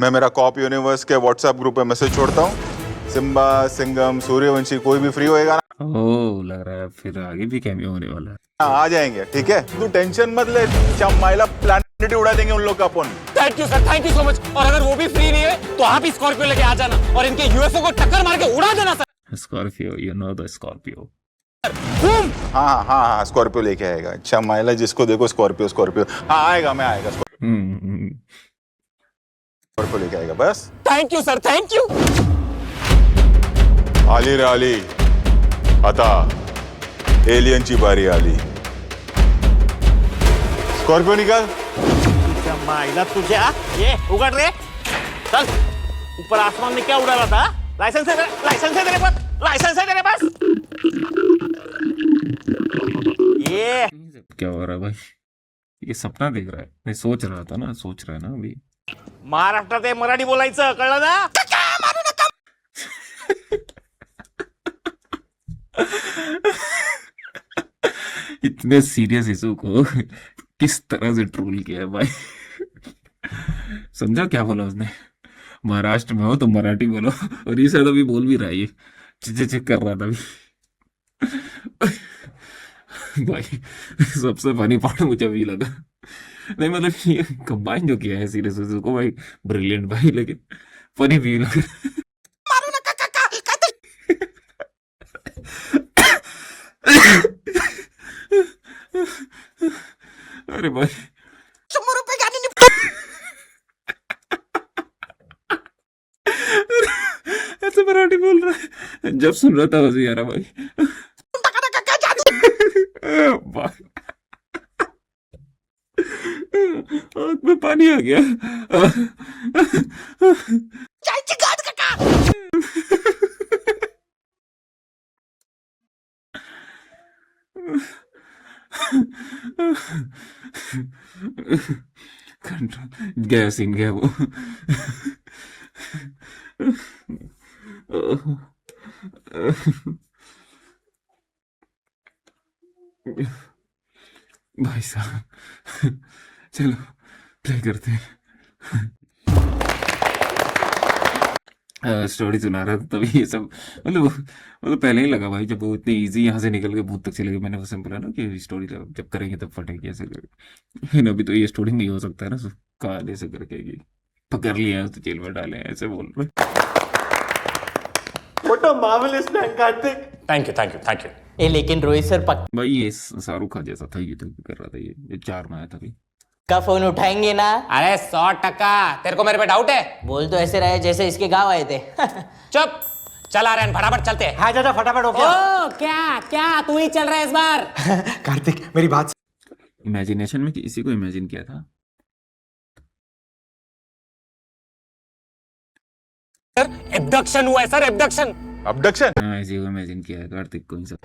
मैं मेरा कॉप यूनिवर्स के व्हाट्सएप ग्रुप पे मैसेज छोड़ता हूँ। सिम्बा, सिंघम, सूर्यवंशी कोई भी फ्री होएगा ना, ओह, लग रहा है फिर आगे भी कैमियो होने वाला है। आ जाएंगे, ठीक है? तू टेंशन मत ले, माइला प्लैनेट ही उड़ा देंगे उन लोग का अपन। Thank you sir, thank you so much. और अगर वो भी फ्री नहीं है तो आप ही स्कॉर्पियो लेके आ जाना और इनके यूएफओ को टक्कर मार के उड़ा देना sir. Scorpio, you know the Scorpio. Boom. हाँ स्कॉर्पियो लेके आएगा। अच्छा माइला, जिसको देखो स्कॉर्पियो स्कॉर्पियो। हाँ आएगा, मैं आएगा, स्कॉर्पियो लेके आएगा बस। Thank you sir, thank you. आली रे आली, आता एलियनची बारी आली। स्कॉर्पियो निकाल। माइला तुझ्या, ये उगड़ रे, चल। ऊपर आसमान में क्या उड़ा रहा था? लाइसेंस है तेरे पास? लाइसेंस है तेरे पास? ये क्या हो रहा है भाई? ये सपना देख रहा है? नहीं, सोच रहा था ना, सोच रहा है ना अभी। महाराष्ट्रात आहे, मराठी बोलायचं, कळलं ना? इतने सीरियस इशू को किस तरह से ट्रोल किया है भाई। समझा क्या बोला उसने? महाराष्ट्र में हो तो मराठी बोलो, और ये शायद अभी बोल भी रहा है, ये चेक कर रहा था अभी। भाई सबसे फनी पार्ट मुझे अभी लगा, नहीं मतलब ये कंबाइन जो किया है सीरियस इशू को भाई, ब्रिलियंट भाई, लेकिन फनी भी लगा। अरे भाई 100 रुपए गाड़ी ऐसे मराठी बोल रहा है, जब सुन रहा था वैसे यार भाई। भाई आँख में पानी आ गया। कंट्रोल गया, सीन गया वो। भाई साहब चलो प्ले करते हैं। स्टोरी सुना रहा था तभी ये सब, मतलब पहले ही लगा भाई, जब वो इतने इजी यहाँ से निकल के भूत तक चले गए, मैंने वैसे बोला ना कि स्टोरी जब करेंगे तब फटेगी ऐसे करके, लेकिन अभी तो ये स्टोरी नहीं हो सकता है ना, कहा ऐसे करके कि पकड़ लिया है तो जेल में डाले हैं, ऐसे बोल रहे। What a marvelous plan, Karthik. Thank you, thank you, thank you. ए लेकिन रोहित सर भाई ये शाहरुख खान जैसा था, ये तो कर रहा था, ये 4 में आया था अभी। पक्का फोन उठाएंगे ना? अरे 100%। तेरे को मेरे पे डाउट है? बोल तो ऐसे रहे जैसे इसके गांव आए थे। चुप, चल आ रहे हैं, फटाफट चलते हैं। हाँ जा फटाफट हो गया। ओ क्या क्या तू ही चल रहा है इस बार? कार्तिक मेरी बात इमेजिनेशन में किसी को इमेजिन किया था सर, एब्डक्शन हुआ है सर, एब्डक्शन। अबडक्शन? हाँ, इसी को इमेजिन किया है कार्तिक को, इन सब।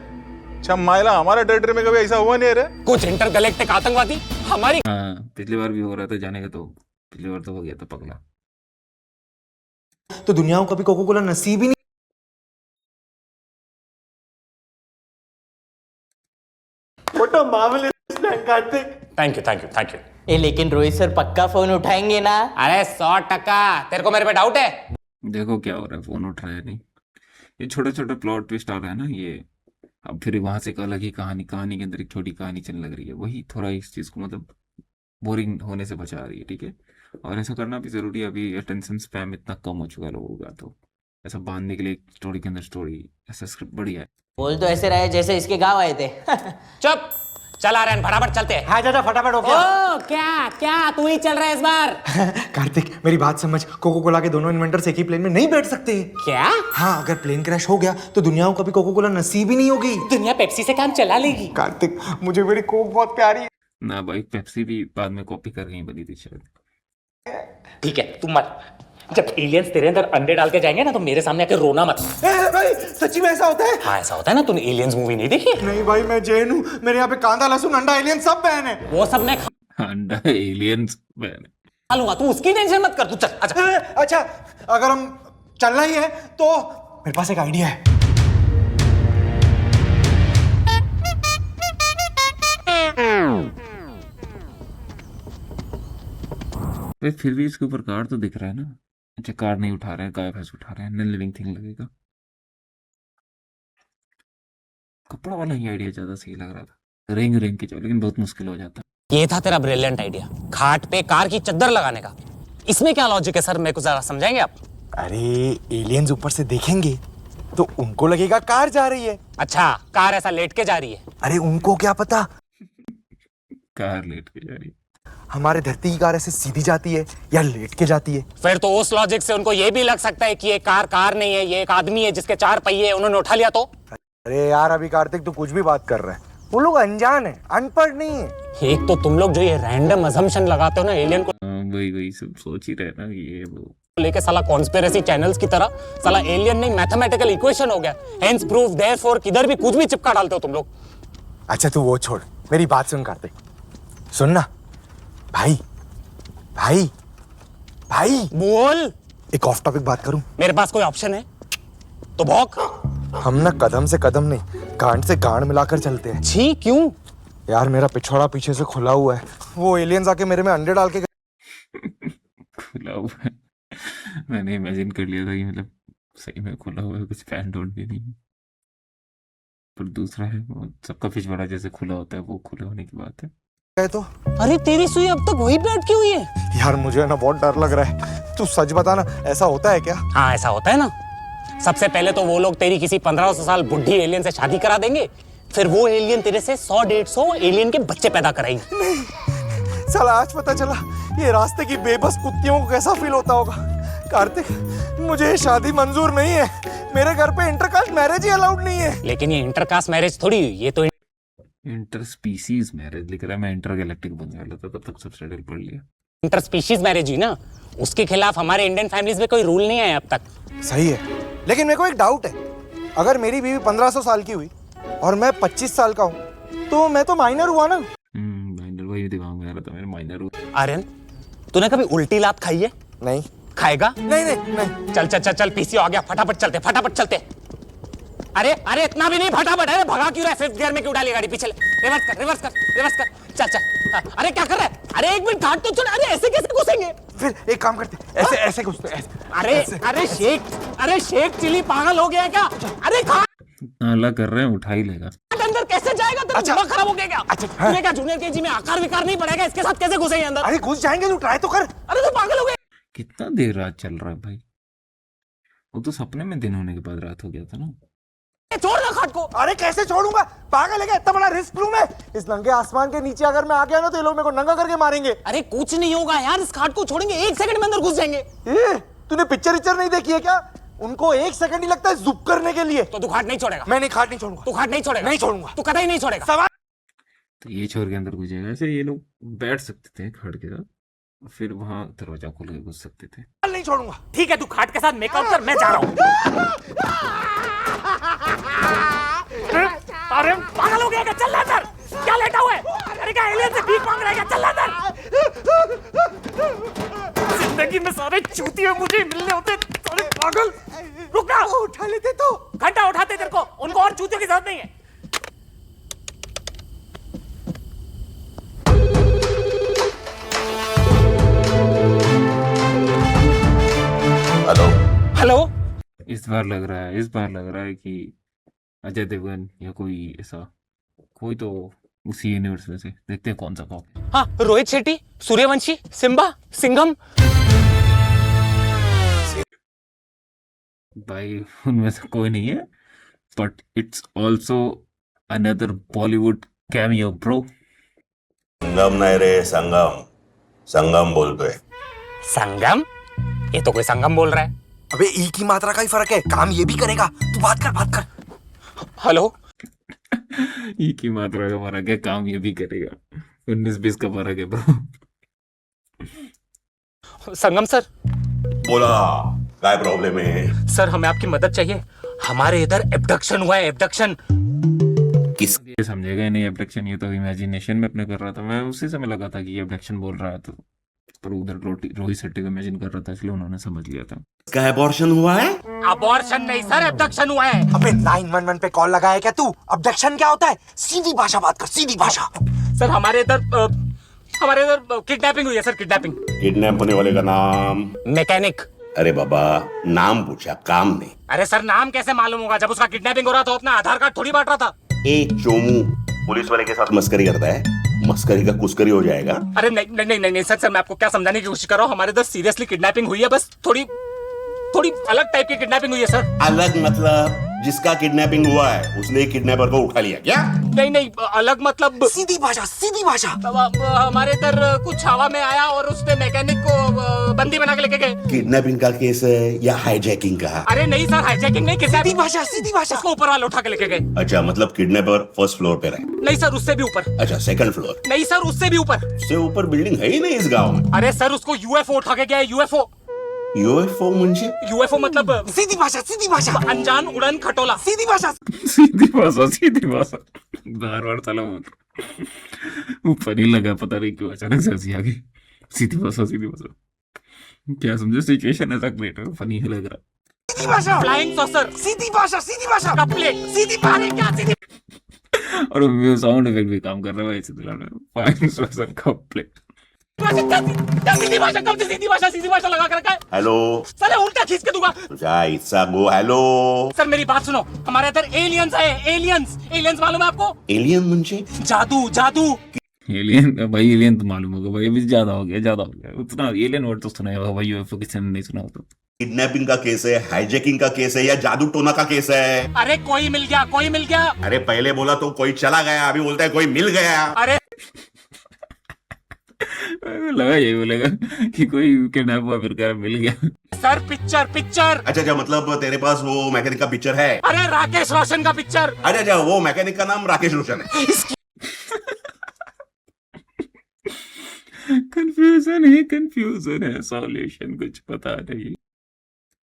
अच्छा माइला, हमारा टेरिटरी में कभी ऐसा हुआ नहीं है रे। कुछ इंटरगैलेक्टिक आतंकवादी हमारी, हाँ पिछली बार भी हो रहा था जाने का, तो पिछली बार तो हो गया था पगला। तो दुनिया को कभी कोको कोला नसीब ही नहीं। What a marvelous plan, Karthik. Thank you, thank you, thank you. ए लेकिन रोहित सर पक्का फोन उठाएंगे ना? अरे 100%। तेरे को मेरे पे डाउट है? देखो क्या हो रहा है, फोन उठ रहा है नहीं, ये छोटा छोटा प्लॉट ट्विस्ट आ रहा है ना ये। अब फिर वहां से एक अलग ही कहानी के अंदर एक छोटी कहानी चलने लग रही है, वही थोड़ा इस चीज को मतलब बोरिंग होने से बचा रही है, ठीक है। और ऐसा करना भी ज़रूरी है, अभी अटेंशन स्पैम इतना कम हो चुका है लोगों का, तो ऐसा बांधने के लिए स्टोरी के अंदर स्टोरी, ऐसा स्क्रिप्ट बढ़िया है। बोल तो ऐसे रहे जैसे इसके गाँव आए थे। चुप, चला रहे फटाफट चलते हैं। हाँ चाचा फटाफट हो गया। ओ क्या क्या तू ही चल रहा है इस बार? कार्तिक मेरी बात समझ, कोको कोला के दोनों इन्वेंटर्स एक ही प्लेन में नहीं बैठ सकते। क्या? हाँ, अगर प्लेन क्रैश हो गया तो दुनिया को कभी कोको कोला नसीब ही नहीं होगी। दुनिया पेप्सी से काम चला लेगी। कार्तिक मुझे मेरी कोक बहुत प्यारी है। ना भाई, पेप्सी भी बाद में कॉपी कर गई बनी थी शायद। ठीक है तुम मत, जब एलियंस तेरे अंदर अंडे डाल के जाएंगे ना तो मेरे सामने आके रोना मत। भाई सच्ची में ऐसा होता है? हाँ ऐसा होता है ना, तूने एलियंस मूवी नहीं देखी? नहीं भाई, मैं जैन हूँ, मेरे यहाँ पे कांदा लहसुन अंडा एलियन सब बैन है। वो सब मैं अंडा एलियंस खा लूंगा, तू उसकी टेंशन मत कर, तू चल। अच्छा अगर हम चलना ही है तो मेरे पास एक आइडिया है। भाई फिर भी इसके ऊपर कार तो दिख रहा है ना। अच्छा, कार नहीं उठा रहे हैं, गाय भैंस उठा रहे हैं, नॉन लिविंग थिंग लगेगा। कपड़ा वाला ही आइडिया ज्यादा सही लग रहा था, रेंग रेंग के चलो, लेकिन बहुत मुश्किल हो जाता। ये था तेरा ब्रिलियंट आइडिया, खाट पे कार की चद्दर लगाने का। इसमें क्या लॉजिक है सर, मेरे को जरा समझाएंगे आप? अरे एलियंस ऊपर से देखेंगे तो उनको लगेगा कार जा रही है। अच्छा, कार ऐसा लेट के जा रही है? अरे उनको क्या पता, कार लेट के जा रही है। हमारे धरती की कार ऐसे सीधी जाती है या लेट के जाती है। फिर तो उस लॉजिक से उनको ये भी लग सकता है कि ये कार नहीं है, ये एक आदमी है जिसके 4 पहिए हैं, उन्होंने उठा लिया तो। अरे यार अभी कार्तिक तू कुछ भी बात कर रहा है, वो लोग अनजान है, अनपढ़ नहीं है। एक तो तुम लोग जो ये रैंडम अजम्पशन लगाते हो ना एलियन को वही सब सोच ही रहे ना ये वो लेके, साला कॉन्स्पिरेसी चैनल्स की तरह, साला एलियन नहीं मैथमेटिकल इक्वेशन हो गया। हेंस प्रूफ देयरफॉर, किधर भी कुछ भी चिपका डालते हो तुम लोग। अच्छा तू वो छोड़, मेरी बात सुन कार्तिक, सुन ना भाई भाई भाई बोल। एक ऑफ टॉपिक बात करूं? मेरे पास कोई ऑप्शन है तो भौंक। हम ना कदम से कदम नहीं, गांड से गांड मिलाकर चलते हैं। छी क्यों? यार मेरा पिछवाड़ा पीछे से खुला हुआ है, वो एलियंस आके मेरे में अंडे डाल के खुला हुआ है। मैंने इमेजिन कर लिया था कि मतलब सही में खुला हुआ है, कुछ फैन डोंट भी नहीं है। पर दूसरा है वो सबका पिछवाड़ा जैसे खुला होता है, वो खुले होने की बात है। तो अरे तेरी सुई अब तक वही पे अटकी हुई है। यार मुझे ना बहुत डर लग रहा है, तू सच बता ना, ऐसा होता है क्या? हाँ ऐसा होता है ना। सबसे पहले तो वो लोग तेरी किसी 1500 साल बुढ़ी एलियन से शादी करा देंगे, फिर वो एलियन तेरे से 100-150 एलियन के बच्चे पैदा कराएंगे। साला आज पता चला ये रास्ते की बेबस कुत्तियों को कैसा फील होता होगा। कार्तिक मुझे ये शादी मंजूर नहीं है, मेरे घर पे इंटरकास्ट मैरिज ही अलाउड नहीं है। लेकिन ये इंटरकास्ट मैरिज थोड़ी हुई, ये तो इंटर स्पीसीज मैरिज लिख रहा है, मैं इंटर गैलेक्टिक बनने वाला था तब तक सबटाइटल पढ़ लिया। इंटर स्पीशीज मैरिज हुई ना, उसके खिलाफ हमारे इंडियन फैमिलीज में कोई रूल नहीं है अब तक। सही है, लेकिन मेरे को एक डाउट है, अगर मेरी बीवी 1500 साल की हुई और मैं 25 साल का हूँ तो मैं तो माइनर हुआ ना। माइनर, वही दिमाग में आ रहा था मेरे, माइनर हुआ। आर्यन तूने कभी उल्टी लात खाई है? नहीं। खाएगा? नहीं नहीं नहीं। चल चल चल चल, पीसीओ आ गया, फटाफट चलते फटाफट चलते। अरे अरे इतना भी नहीं, फटाफट। अरे भगा क्यों रहा है, 5th गियर में क्यों डाली गाड़ी? पीछे रिवर्स कर रिवर्स कर रिवर्स कर, चल चल। हाँ, अरे क्या कर रहा है? अरे एक मिनट घाट तो छोड़, अरे ऐसे कैसे घुसेंगे? फिर एक काम करते, ऐसे ऐसे घुसते ऐसे। अरे शेख चिली पागल हो गया है क्या? अरे खा नाला कर रहे हैं, उठा ही लेगा। अंदर कैसे जाएगा? तेरा दिमाग खराब हो गया क्या? तूने क्या जूनियर केजी में आकार विकार नहीं पड़ेगा, इसके साथ कैसे घुसेंगे अंदर? अरे घुस जाएंगे, तू ट्राई तो कर। अरे तू पागल हो गया? कितना देर रात चल रहा है भाई, वो तो सपने में दिन होने के बाद रात हो गया था ना। छोड़ ना खाट को। अरे कैसे छोड़ूंगा, पागल है क्या? इतना बड़ा रिस्क लूं मैं? इस नंगे आसमान के नीचे अगर मैं आ गया ना तो ये लोग मेरे को नंगा करके मारेंगे। अरे कुछ नहीं होगा यार, इस खाट को छोड़ेंगे, 1 सेकंड में अंदर घुस जाएंगे। तूने पिक्चर नहीं देखी है क्या? उनको 1 सेकंड ही लगता है जुप करने के लिए। तो तू खाट नहीं छोड़ेगा? मैं नहीं, खाट नहीं छोड़ूंगा। तू खाट नहीं छोड़ेगा? नहीं छोड़ूंगा। तू कतई नहीं छोड़ेगा? तो ये छोड़ के अंदर घुसेगा, ऐसे ये लोग बैठ सकते थे खड़ के साथ, फिर वहां दरवाजा खोल के घुस सकते थे। नहीं छोड़ूंगा। ठीक है, तू खाट के साथ मेकअप कर, मैं जा रहा हूँ। अरे पागल हो गया क्या? चल अंदर, क्या लेटा हुआ है? अरे क्या एलियन से भीख मांग रहा है क्या? चल अंदर। जिंदगी में सारे चूतिए मुझे मिलने होते, सारे पागल। रुक ना, उठा लेते तो। घंटा उठाते तेरे को, उनको और चूतियों की जरूरत नहीं है। हेलो। इस बार लग रहा है कि अजय देवगन या कोई ऐसा कोई तो उसी यूनिवर्स में से। देखते हैं कौन सा कॉपी। हाँ, रोहित शेट्टी, सूर्यवंशी, सिम्बा, सिंघम। भाई उनमें से कोई नहीं है, but it's also another Bollywood cameo bro. Sangam नहीं रे, संगम। संगम बोलतोय। संगम? ये तो कोई संगम बोल रहा है। अबे ई की मात्रा का ही फर्क है, काम ये भी करेगा। तू बात कर। हेलो, ई की मात्रा का फर्क है, काम ये भी करेगा। 19-20 का फर्क है ब्रो। संगम सर। बोला, काय प्रॉब्लेम है? सर, हमें आपकी मदद चाहिए। हमारे इधर एब्डक्शन हुआ है, एब्डक्शन। ये समझेगा ही नहीं एब्डक्शन, ये तो इमेजिनेशन में अपने कर रहा था। मैं उसी समय लगा था कि ये एब्डक्शन बोल रहा है, तो पर उधर रोहित शेट्टी को इमेजिन कर रहा था, इसलिए उन्होंने समझ लिया था। इसका अबॉर्शन हुआ है? अबॉर्शन नहीं सर, एब्डक्शन हुआ है। अबे 911 पे कॉल लगाया क्या तू? अब्डक्शन क्या होता है? सीधी भाषा बात कर, सीधी भाषा। सर, हमारे इधर किडनैपिंग हुई है सर, किडनैपिंग। किडनैप होने वाले का नाम? मैकेनिक। अरे बाबा, नाम पूछा, काम नहीं। अरे सर, नाम कैसे मालूम होगा? जब उसका किडनैपिंग हो रहा था, अपना आधार कार्ड थोड़ी बांट रहा था। ए चोमू, पुलिस वाले के साथ मस्करी करता है? मस्करी का कुस्करी हो जाएगा। अरे नहीं सर, मैं आपको क्या समझाने की कोशिश कर रहा हूँ। हमारे इधर सीरियसली किडनैपिंग हुई है, बस थोड़ी अलग टाइप की किडनैपिंग हुई है सर। अलग मतलब जिसका किडनैपिंग हुआ है उसने किडनैपर को उठा लिया क्या? नहीं, अलग मतलब सीधी भाषा, सीधी भाषा। हमारे इधर कुछ हवा में आया और उसने मैकेनिक को बंदी बना के लेके गए। किडनैपिंग का केस है या हाईजैकिंग का? अरे नहीं सर, हाईजैकिंग नहीं, सीधी भाषा, सीधी भाषा। उसको ऊपर वाले उठा के लेके गए। अच्छा, मतलब किडनैपर फर्स्ट फ्लोर पे रहे? नहीं सर, उससे भी ऊपर। अच्छा, सेकंड फ्लोर? नहीं सर, उससे भी ऊपर। उससे ऊपर बिल्डिंग है ही नहीं इस गांव में। अरे सर, उसको यूएफओ उठा के गया है, यूएफओ। यूएफओ मुझे? यूएफओ मतलब सीधी भाषा, सीधी भाषा। अनजान उड़न खटोला। सीधी भाषा। सीधी भाषा बार चला ऊपर ही लगा, पता नहीं क्यों अचानक से हंसी आ गई। सीधी भाषा। क्या समझे, सिचुएशन ऐसा क्रिएट है, फनी लग रहा। सीधी भाषा। Flying saucer. सीधी भाषा, सीधी भाषा। कपलेट। सीधी भाषा क्या? सीधी। और साउंड इफेक्ट भी काम कर रहा है इसी तरह। कपलेट। सीधी भाषा कब से सीधी भाषा लगा कर रखा है? हेलो साले उल्टा खींच के दूंगा। तुझा इच्छा गो। हेलो सर, मेरी बात सुनो। हमारे इधर एलियंस है, एलियंस मालूम है आपको? एलियन मुझे? जादू। एलियन भाई, एलियन तो मालूम होगा भाई, अभी ज्यादा हो गया उतना। एलियन वर्ड तो सुना होगा भाई, यूएफओ किसी ने नहीं सुना होता। किडनैपिंग का केस है, हाईजैकिंग का केस है या जादू टोना का केस है? अरे कोई मिल गया। अरे पहले बोला तो कोई चला गया, अभी बोलता है कोई मिल गया। अरे लगा यही बोलेगा कि कोई किडनैप हुआ, फिर कह मिल गया। Sir, picture. अच्छा, मतलब तेरे पास वो मैकेनिक का पिक्चर है? अरे राकेश रोशन का पिक्चर। अच्छा, वो मैकेनिक का नाम राकेश रोशन है? कंफ्यूजन है, सॉल्यूशन कुछ पता नहीं।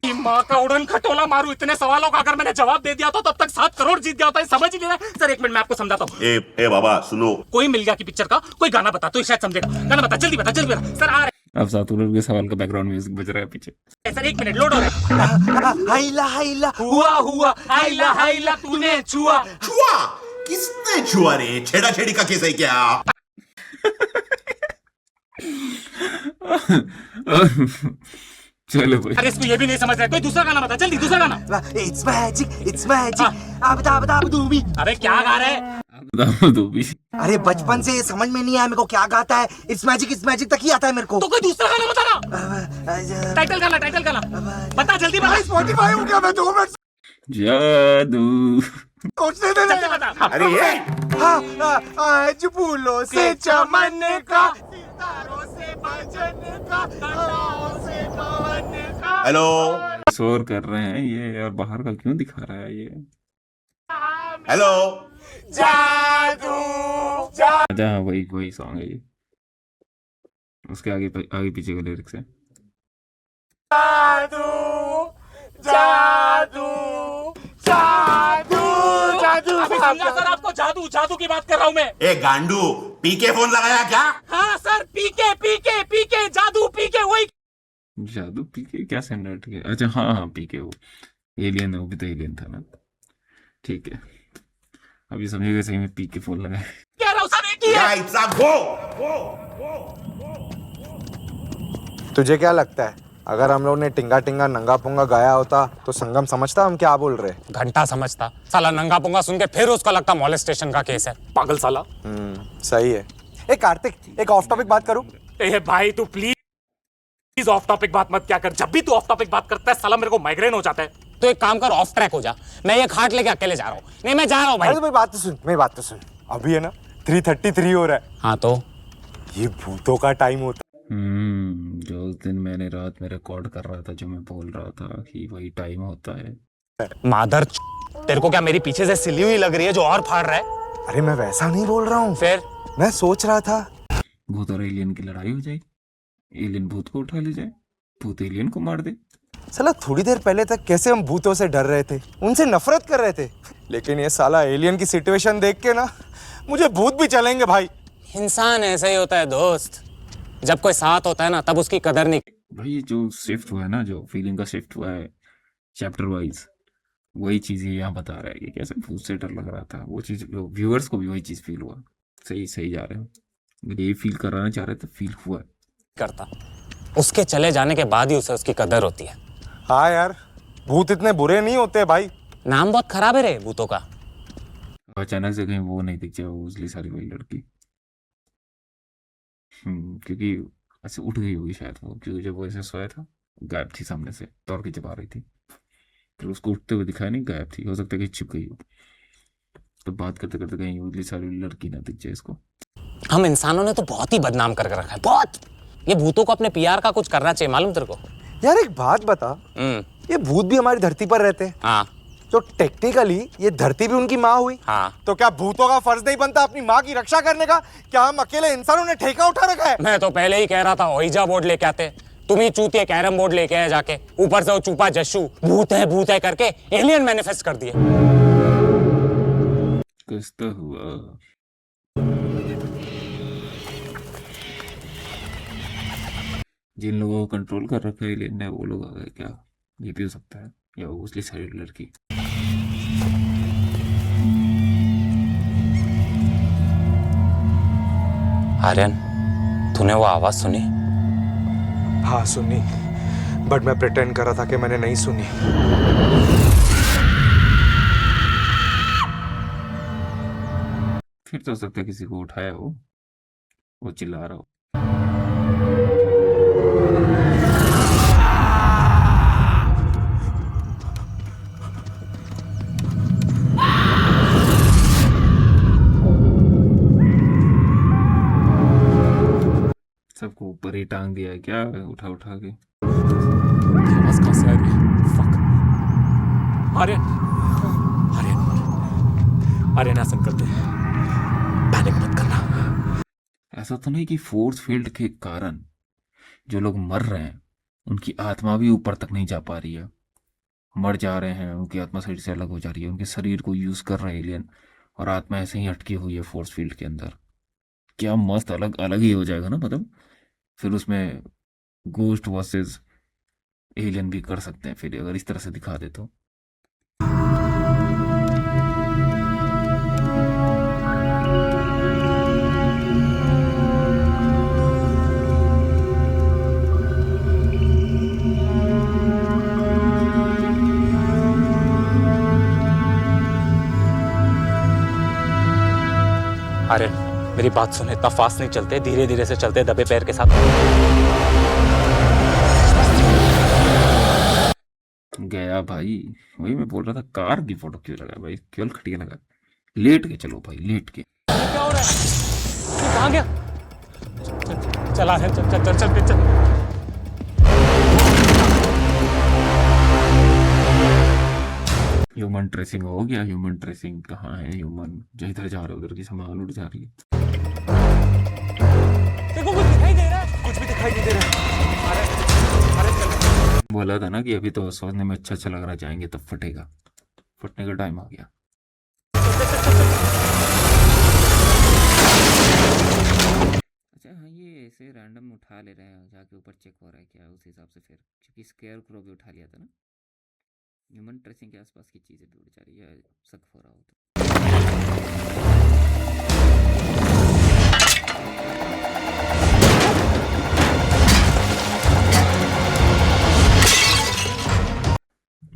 माँ का उड़न खटोला मारू। इतने सवालों का अगर मैंने जवाब दे दिया तो तब तक 7 करोड़ जीत गया होता है। समझ ही नहीं रहा सर। एक मिनट मैं आपको समझाता हूँ। ए बाबा सुनो, कोई मिल गया कि पिक्चर का कोई गाना बता तो शायद समझेगा। गाना बता, जल्दी बता सर। आ रहे अब 7 करोड़ के सवाल का बैकग्राउंड म्यूजिक बज रहा है पीछे। सर, 1 मिनट, लोड हो रहा है। हाइला हुआ हाइला तूने छुआ। किसने छुआ रे? छेड़ा छेड़ी का केस है क्या? चलो भाई। अरे इसको ये भी नहीं समझ रहा। कोई दूसरा गाना बता, जल्दी दूसरा गाना। It's magic. अब तू भी। अबे क्या गा रहे हैं? बताओ तू भी। अरे बचपन से समझ में नहीं आया मेरे को क्या गाता है। इट्स मैजिक तक ही आता है मेरे को। तो कोई दूसरा गाना बता ना। टाइटल गाना बता, जल्दी बता। स्पॉटिफाई हो गया, मैं 2 मिनट जादू सोचने दे। जल्दी बता। अरे ये आज फूलों से चमन का, सितारों से भजन का, हवाओं से पवन का। हेलो, शोर कर रहे हैं ये, और बाहर का क्यों दिखा रहा है ये? हेलो, जादू। अच्छा हाँ, वही सॉन्ग है ये। उसके आगे पीछे के लिरिक्स है। जादू। अभी समझा सर आपको? जादू की बात कर रहा हूँ मैं। ए गांडू, पीके फोन लगाया क्या? हाँ सर, पीके जादू वही। जादू पीके क्या स्टैंडर्ड है? अच्छा हाँ पीके, वो एलियन है, वो भी तो एलियन था ना। ठीक है, अभी समझिएगा सही में पीके फोन लगाए। कह रहा हूँ सर, एक ही है। इट्स अ गो। तुझे क्या लगता है अगर हम लोग ने टिंगा टिंगा नंगा पुंगा गाया होता तो संगम समझता हम क्या बोल रहे। घंटा समझता, साला नंगा पुंगा सुन के फिर उसको लगता मॉलेस्टेशन का केस है, पागल साला। सही है। ए कार्तिक, एक ऑफ टॉपिक बात करूं? ए भाई तू प्लीज ऑफ टॉपिक बात मत क्या कर, जब भी तू ऑफ टॉपिक बात करता है साला मेरे को माइग्रेन हो जाता है। तो एक काम कर, ऑफ ट्रैक हो जा, मैं ये खाट लेके अकेले जा रहा हूँ। नहीं मैं जा रहा हूँ भाई। अरे तो मेरी बात तो सुन। अभी है ना 3:33 हो रहा है। हाँ तो ये भूतों का टाइम होता जो उस दिन मैंने रात में रिकॉर्ड कर रहा था, जो मैं बोल रहा था कि वही टाइम होता है। मादर तेरे को क्या मेरी पीछे से सिली हुई लग रही है जो और फाड़ रहा है? है। अरे मैं वैसा नहीं बोल रहा हूँ, फिर मैं सोच रहा था भूत और एलियन की लड़ाई हो जाए, एलियन भूत को उठा ले जाए, भूत एलियन को मार दे। साला थोड़ी देर पहले तक कैसे हम भूतों से डर रहे थे, उनसे नफरत कर रहे थे, लेकिन ये साला एलियन की सिचुएशन देख के ना मुझे भूत भी चलेंगे भाई। इंसान ऐसा ही होता है दोस्त, जब कोई साथ होता है ना तब उसकी कदर नहीं। भाई ये जो शिफ्ट हुआ है ना, जो फीलिंग का शिफ्ट हुआ है चैप्टर वाइज, वही चीज़ ये यहाँ बता रहा है कि कैसे भूत से डर लग रहा था। वो चीज़ व्यूअर्स को भी वही चीज़ फील हुआ। सही जा रहे हो, ये फील कराना चाह रहे थे, फील हुआ करता, उसके चले जाने के बाद ही उसे उसकी कदर होती है। हाँ यार, भूत इतने बुरे नहीं होते भाई। नाम बहुत खराब है रे भूतों का। अचानक से कहीं वो नहीं दिख जाए, वो उजली सारी वाली लड़की। क्योंकि ऐसे उठ गई होगी शायद वो, क्योंकि जब वो ऐसे सोया था गायब थी, सामने से दौड़ के जब आ रही थी, फिर उसको उठते हुए दिखाया नहीं, गायब थी। हो सकता है कि छिप गई हो, तो बात करते करते कहीं उजली सारी लड़की ना दिख जाए इसको। हम इंसानों ने तो बहुत ही बदनाम करके रखा है, बहुत। ये भूतों को अपने पीआर का कुछ करना चाहिए, मालूम तेरे को? यार एक बात बता, ये भूत भी हमारी धरती पर रहते हैं। हाँ तो टेक्निकली ये धरती भी उनकी माँ हुई। हाँ। तो क्या भूतों का फर्ज नहीं बनता अपनी माँ की रक्षा करने का? क्या हम अकेले इंसानों ने ठेका उठा रखा है? मैं तो पहले ही कह रहा था ओइजा बोर्ड लेके आते, तुम ही चूतिए कैरम बोर्ड लेके आए जाके, ऊपर से वो चूपा जश्शू भूत है करके एलियन मैनिफेस्ट कर दिए। कुछ तो हुआ। जिन लोगों को कंट्रोल कर रखा है एलियन ने, वो लोग आ गए क्या? ये भी हो सकता है, या वो उजली सारी लड़की। आर्यन, तूने वो आवाज सुनी? हाँ सुनी, बट मैं प्रिटेंड कर रहा था कि मैंने नहीं सुनी। फिर तो हो सकता है किसी को उठाया हो, वो चिल्ला रहा हो। सबको ऊपर ही टांग दिया है क्या, उठा उठा के? आवाज कहाँ से आ रही है? फक। आर्यन, आर्यन ऐसा करते हैं, पैनिक मत करना। ऐसा तो नहीं कि फोर्स फील्ड के कारण जो लोग मर रहे हैं उनकी आत्मा भी ऊपर तक नहीं जा पा रही है, मर जा रहे हैं, उनकी आत्मा शरीर से अलग हो जा रही है, उनके शरीर को यूज कर रहे हैं एलियन, और आत्मा ऐसे ही अटकी हुई है फोर्स फील्ड के अंदर। क्या मस्त अलग अलग ही हो जाएगा ना, मतलब फिर उसमें गोस्ट वर्सेस एलियन भी कर सकते हैं फिर, अगर इस तरह से दिखा दे तो। आर्यन, मेरी बात सुन, इतना फास्ट नहीं चलते, धीरे धीरे से चलते, दबे पैर के साथ। गया भाई, वही मैं बोल रहा था, कार की फोटो क्यों लगा भाई, केवल खटिया लगा। लेट के चलो भाई, लेट के। क्या हो रहा है? तू कहाँ गया? चला है, चल चल चल चल चल। ह्यूमन ट्रेसिंग हो गया, ह्यूमन ट्रेसिंग कहाँ है? ह्यूमन जो इधर जा रहे हो उधर की सामान उड़ जा रही है। देखो कुछ दिखाई दे रहा है? कुछ भी दिखाई नहीं दे रहा। बोला था ना कि अभी तो सोचने में अच्छा लग रहा, जाएंगे तब फटेगा, फटने का टाइम आ गया। अच्छा हाँ, ये ऐसे रैंडम उठा ले रहे हैं, जाके ऊपर चेक हो रहा है क्या, उस हिसाब से फिर, क्योंकि स्केयर क्रो भी उठा लिया था ना, ह्यूमन ट्रेसिंग के आसपास की चीज़ें भी उड़ जा रही है, शक हो रहा हो तो।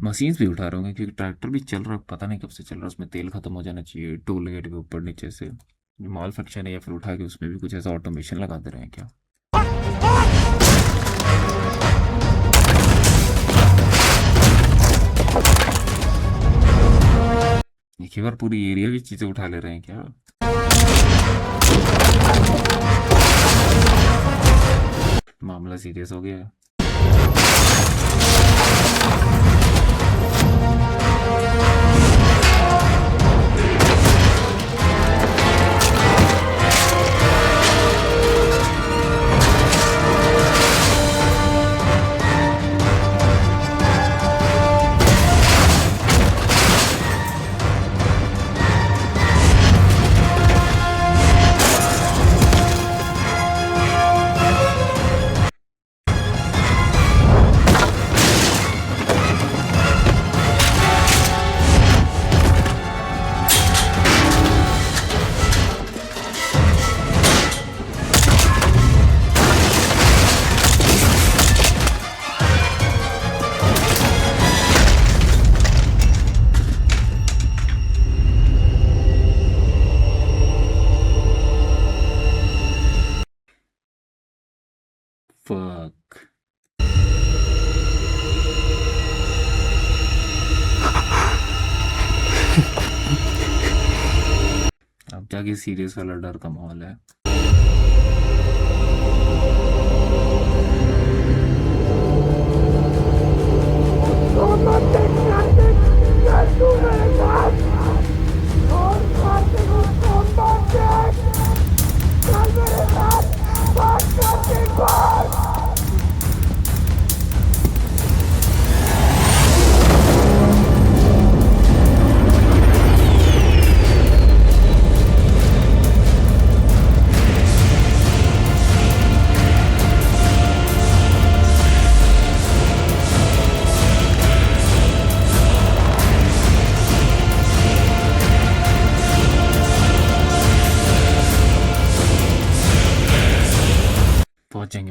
मशीन्स भी उठा रहे होंगे क्योंकि ट्रैक्टर भी चल रहा है, पता नहीं कब से चल रहा है, उसमें तेल खत्म हो जाना चाहिए। टोल गेट के ऊपर नीचे से मॉल फंक्शन है या फिर उठा के उसमें भी कुछ ऐसा ऑटोमेशन लगा दे रहे हैं क्या? एक ही बार पूरी एरिया की चीजें उठा ले रहे हैं क्या? मामला सीरियस हो गया है। Fuck. अब जाके सीरियस वाला डर का माहौल है।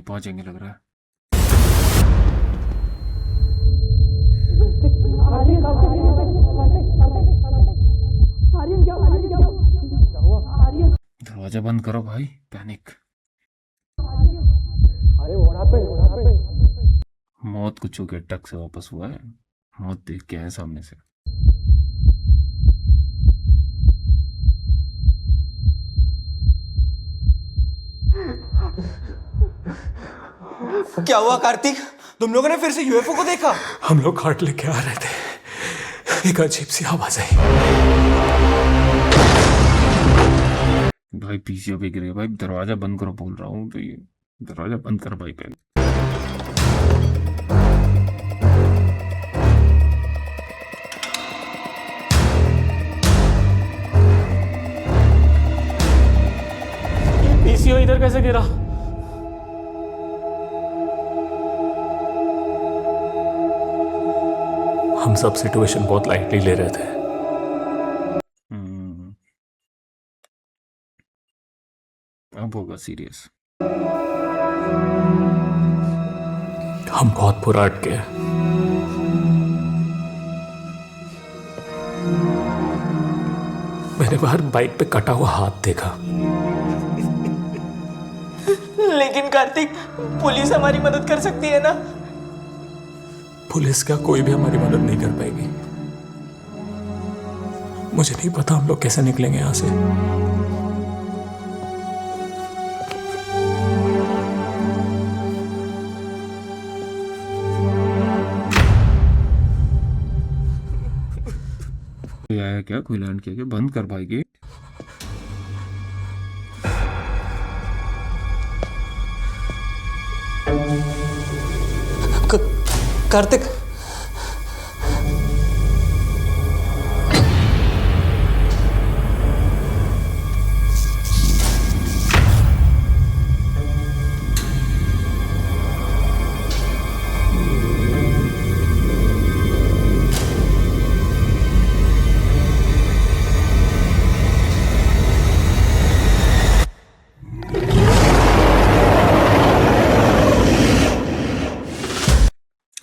पहुंचेंगे लग रहा है। दरवाजा बंद करो भाई, पैनिक। मौत को छू के टक से वापस हुआ है, मौत देख के आए सामने से। क्या हुआ कार्तिक? तुम लोगों ने फिर से यूएफओ को देखा? हम लोग खाट लेके आ रहे थे, एक अजीब सी आवाज आई। भाई पीछे भी गिरे भाई, दरवाजा बंद करो बोल रहा हूँ तो ये दरवाजा बंद कर भाई पहले। पीसीओ इधर कैसे गिरा? हम सब सिचुएशन बहुत लाइटली ले रहे थे। अब होगा सीरियस। हम बहुत बुरा अटके हैं। मैंने बाहर बाइक पे कटा हुआ हाथ देखा। लेकिन कार्तिक, पुलिस हमारी मदद कर सकती है ना? पुलिस क्या, कोई भी हमारी मदद नहीं कर पाएगी। मुझे नहीं पता हम लोग कैसे निकलेंगे यहां से। कोई आया क्या? कोई लैंड किया क्या? बंद कर भाई गेट। कार्तिक,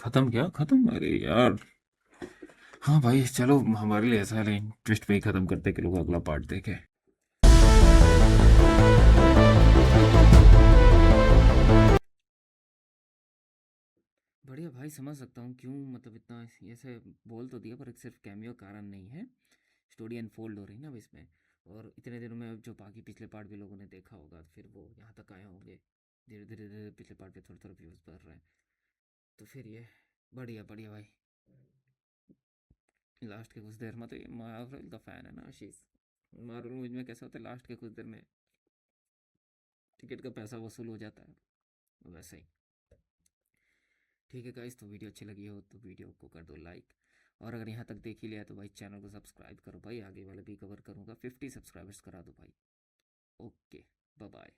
खत्म क्या? खत्म? अरे यार हाँ भाई चलो, हमारे लिए ऐसा है, ट्विस्ट पे ही खत्म करते कि लोग अगला पार्ट देखे। बढ़िया भाई, समझ सकता हूँ क्यों, मतलब इतना ऐसे बोल तो दिया, पर एक सिर्फ कैमियो कारण नहीं है, स्टोरी अनफोल्ड हो रही ना अब इसमें। और इतने दिनों में अब जो बाकी पिछले पार्ट भी लोगों ने देखा होगा, फिर वो यहाँ तक आए होंगे, धीरे धीरे धीरे पिछले पार्ट पे थोड़ा थोड़ा व्यूज़ बढ़ रहे हैं, तो फिर ये बढ़िया बढ़िया भाई। लास्ट के कुछ देर में तो ये मार्वल का फ़ैन है ना आशीष, मार्वल मूवी में कैसा होता है, लास्ट के कुछ देर में टिकट का पैसा वसूल हो जाता है, वैसे ही। ठीक है गाइस, तो वीडियो अच्छी लगी हो तो वीडियो को कर दो लाइक, और अगर यहाँ तक देख ही लिया तो भाई चैनल को सब्सक्राइब करो भाई, आगे वाले भी कवर करूँगा, 50 सब्सक्राइबर्स करा दो भाई। Okay, bye bye.